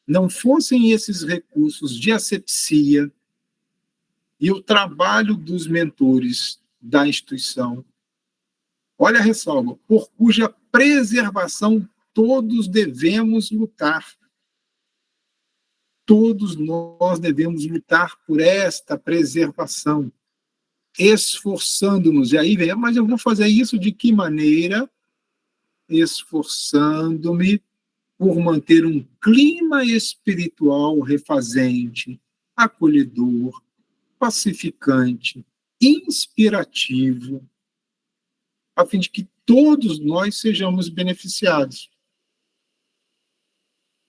Não fossem esses recursos de asepsia e o trabalho dos mentores da instituição, olha a ressalva, por cuja preservação todos devemos lutar. Todos nós devemos lutar por esta preservação, esforçando-nos. E aí vem, mas eu vou fazer isso de que maneira? Esforçando-me por manter um clima espiritual refazente, acolhedor, pacificante, inspirativo, a fim de que todos nós sejamos beneficiados.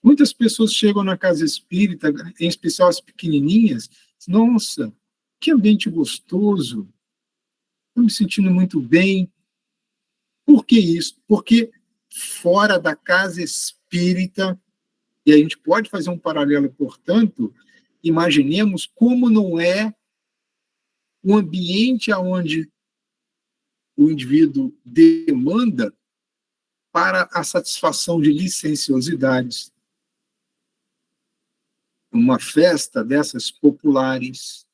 Muitas pessoas chegam na casa espírita, em especial as pequenininhas, nossa, que ambiente gostoso, estou me sentindo muito bem. Por que isso? Porque fora da casa espírita, e a gente pode fazer um paralelo, portanto, imaginemos como não é um ambiente onde o indivíduo demanda para a satisfação de licenciosidades. Uma festa dessas populares,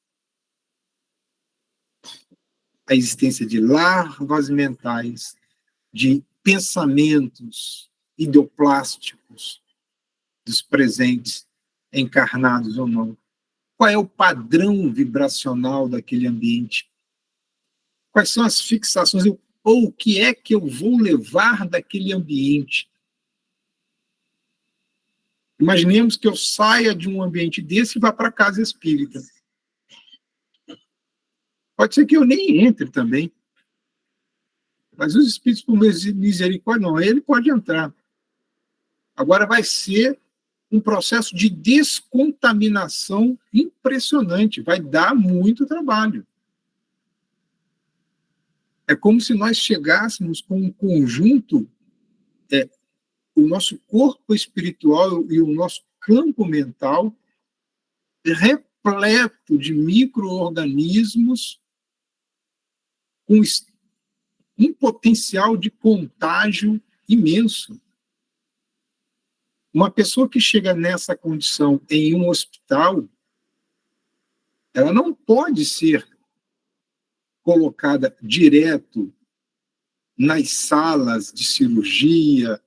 a existência de larvas mentais, de pensamentos ideoplásticos dos presentes, encarnados ou não. Qual é o padrão vibracional daquele ambiente? Quais são as fixações? Ou o que é que eu vou levar daquele ambiente? Imaginemos que eu saia de um ambiente desse e vá para a casa espírita. Pode ser que eu nem entre também. Mas os espíritos, por misericórdia, não, ele pode entrar. Agora vai ser um processo de descontaminação impressionante. Vai dar muito trabalho. É como se nós chegássemos com um conjunto, o nosso corpo espiritual e o nosso campo mental repleto de micro-organismos com um potencial de contágio imenso. Uma pessoa que chega nessa condição em um hospital, ela não pode ser colocada direto nas salas de cirurgia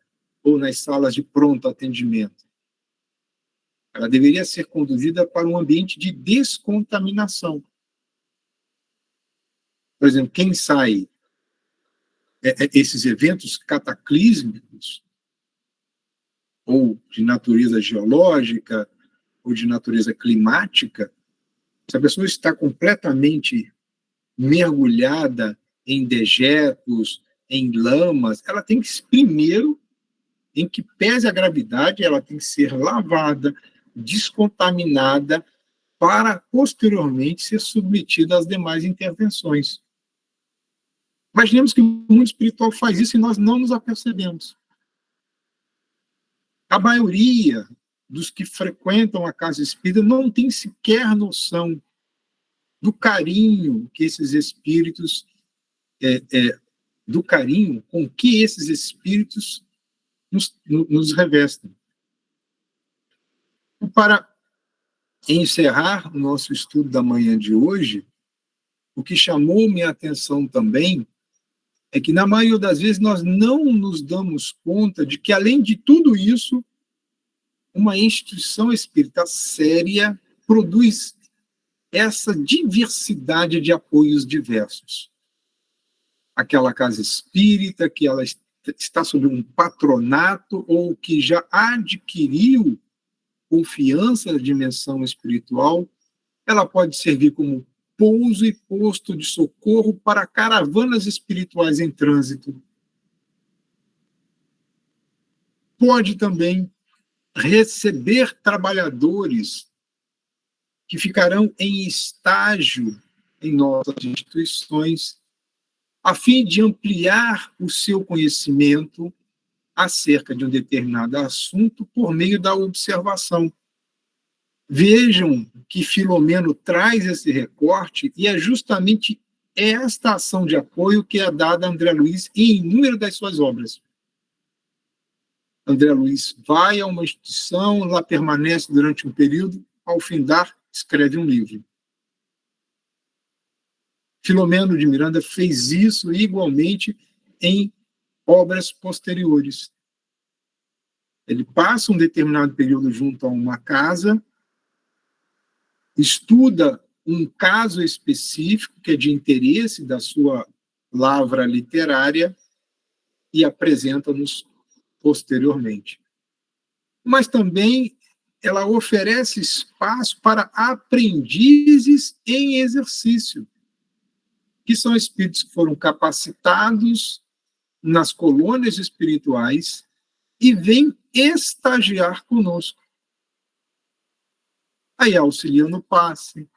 ou nas salas de pronto atendimento. Ela deveria ser conduzida para um ambiente de descontaminação. Por exemplo, quem sai esses eventos cataclísmicos, ou de natureza geológica, ou de natureza climática, se a pessoa está completamente mergulhada em dejetos, em lamas, ela tem que, primeiro, em que pese a gravidade, ela tem que ser lavada, descontaminada, para posteriormente ser submetida às demais intervenções. Imaginemos que o mundo espiritual faz isso e nós não nos apercebemos. A maioria dos que frequentam a casa espírita não tem sequer noção do carinho que esses espíritos, do carinho com que esses espíritos nos revestem. Para encerrar o nosso estudo da manhã de hoje, o que chamou minha atenção também é que, na maioria das vezes, nós não nos damos conta de que, além de tudo isso, uma instituição espírita séria produz essa diversidade de apoios diversos. Aquela casa espírita, que ela está sob um patronato ou que já adquiriu confiança na dimensão espiritual, ela pode servir como pouso e posto de socorro para caravanas espirituais em trânsito. Pode também receber trabalhadores que ficarão em estágio em nossas instituições, a fim de ampliar o seu conhecimento acerca de um determinado assunto por meio da observação. Vejam que Filomeno traz esse recorte e é justamente esta ação de apoio que é dada a André Luiz em inúmeras das suas obras. André Luiz vai a uma instituição, lá permanece durante um período, ao findar, escreve um livro. Filomeno de Miranda fez isso igualmente em obras posteriores. Ele passa um determinado período junto a uma casa, estuda um caso específico que é de interesse da sua lavra literária e apresenta-nos posteriormente. Mas também ela oferece espaço para aprendizes em exercício, que são espíritos que foram capacitados nas colônias espirituais e vêm estagiar conosco. Aí auxilia no passe,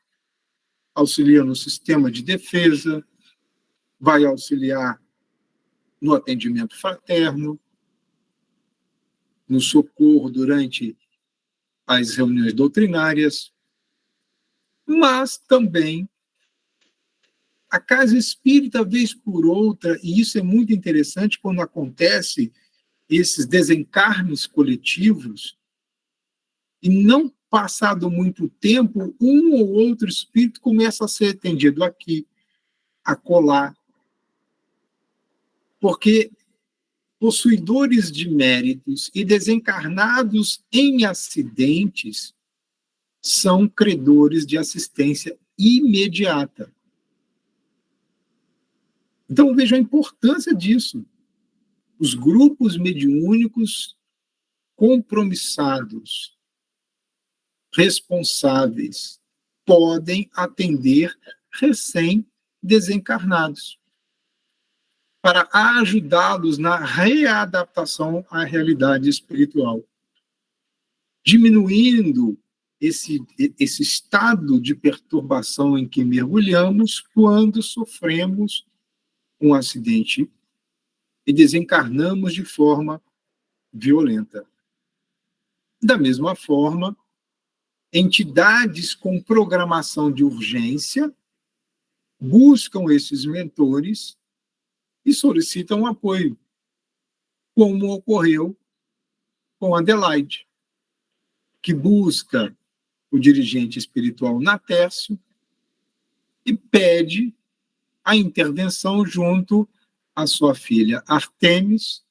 auxilia no sistema de defesa, vai auxiliar no atendimento fraterno, no socorro durante as reuniões doutrinárias, mas também a casa espírita, vez por outra, e isso é muito interessante quando acontece esses desencarnes coletivos, e não passado muito tempo, um ou outro espírito começa a ser atendido aqui, acolá, porque possuidores de méritos e desencarnados em acidentes são credores de assistência imediata. Então, veja a importância disso. Os grupos mediúnicos compromissados, responsáveis, podem atender recém-desencarnados para ajudá-los na readaptação à realidade espiritual, diminuindo esse estado de perturbação em que mergulhamos quando sofremos um acidente e desencarnamos de forma violenta. Da mesma forma, entidades com programação de urgência buscam esses mentores e solicitam apoio, como ocorreu com Adelaide, que busca o dirigente espiritual Natércio e pede a intervenção junto à sua filha Artemis,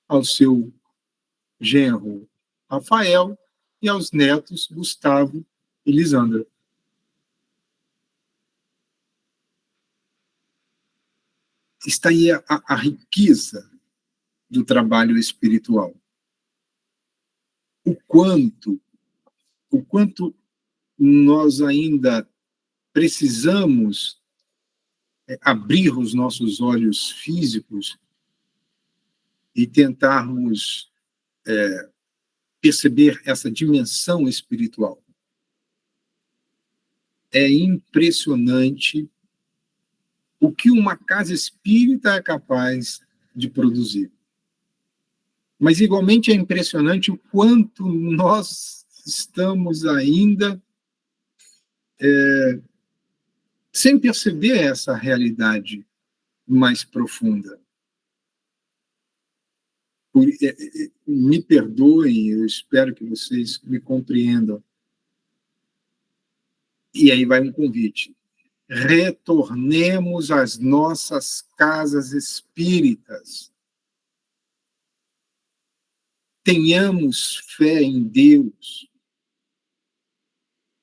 ao seu genro Rafael e aos netos Gustavo e Lisandra. Está aí a riqueza do trabalho espiritual. O quanto nós ainda precisamos abrir os nossos olhos físicos e tentarmos perceber essa dimensão espiritual. É impressionante o que uma casa espírita é capaz de produzir. Mas, igualmente, é impressionante o quanto nós estamos ainda sem perceber essa realidade mais profunda. Me perdoem, eu espero que vocês me compreendam. E aí vai um convite. Retornemos às nossas casas espíritas. Tenhamos fé em Deus.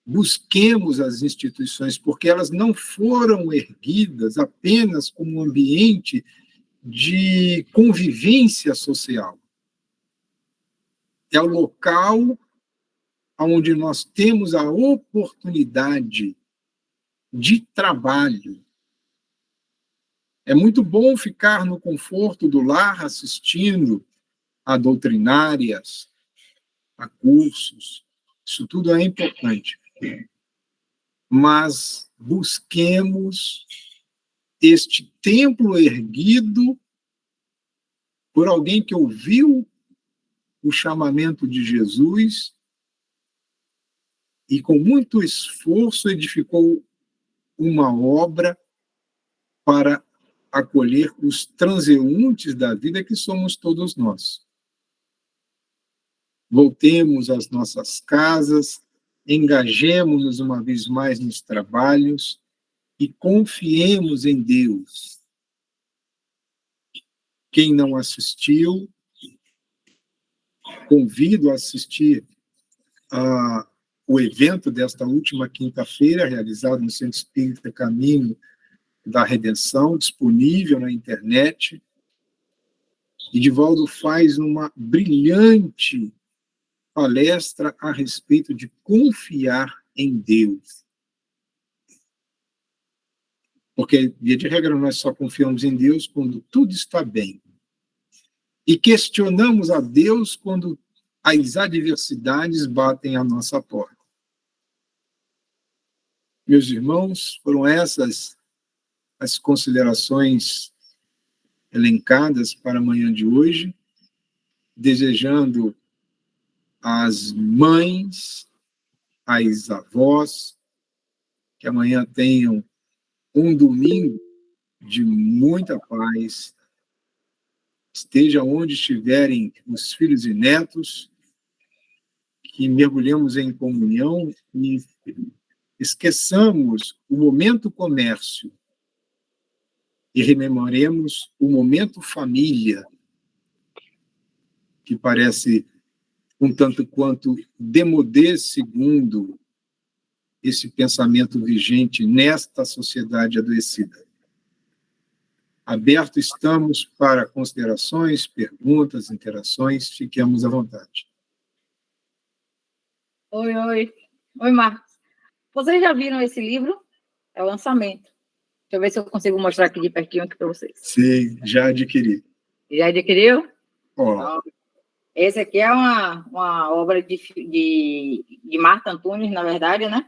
Busquemos as instituições, porque elas não foram erguidas apenas como um ambiente de convivência social. É o local onde nós temos a oportunidade de trabalho. É muito bom ficar no conforto do lar assistindo a doutrinárias, a cursos. Isso tudo é importante. Mas busquemos este templo erguido por alguém que ouviu o chamamento de Jesus e, com muito esforço, edificou uma obra para acolher os transeuntes da vida que somos todos nós. Voltemos às nossas casas, engajemos-nos uma vez mais nos trabalhos e confiemos em Deus. Quem não assistiu, convido a assistir o evento desta última quinta-feira, realizado no Centro Espírita Caminho da Redenção, disponível na internet. E Divaldo faz uma brilhante palestra a respeito de confiar em Deus. Porque, via de regra, nós só confiamos em Deus quando tudo está bem. E questionamos a Deus quando as adversidades batem à nossa porta. Meus irmãos, foram essas as considerações elencadas para a manhã de hoje. desejando às mães, às avós, que amanhã tenham um domingo de muita paz, esteja onde estiverem os filhos e netos, que mergulhemos em comunhão e esqueçamos o momento comércio e rememoremos o momento família, que parece um tanto quanto demodê segundo esse pensamento vigente nesta sociedade adoecida. Aberto estamos para considerações, perguntas, interações, fiquemos à vontade. Oi, Marcos. Vocês já viram esse livro? É o lançamento. Deixa eu ver se eu consigo mostrar aqui de pertinho para vocês. Sim, já adquiri. Já adquiriu? Ó. Esse aqui é uma obra de Marta Antunes, na verdade, né?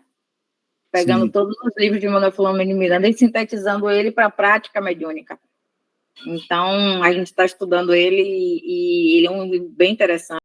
Pegando todos os livros de Manuel Filomeno de Miranda e sintetizando ele para a prática mediúnica. Então, a gente está estudando ele e ele é um livro bem interessante.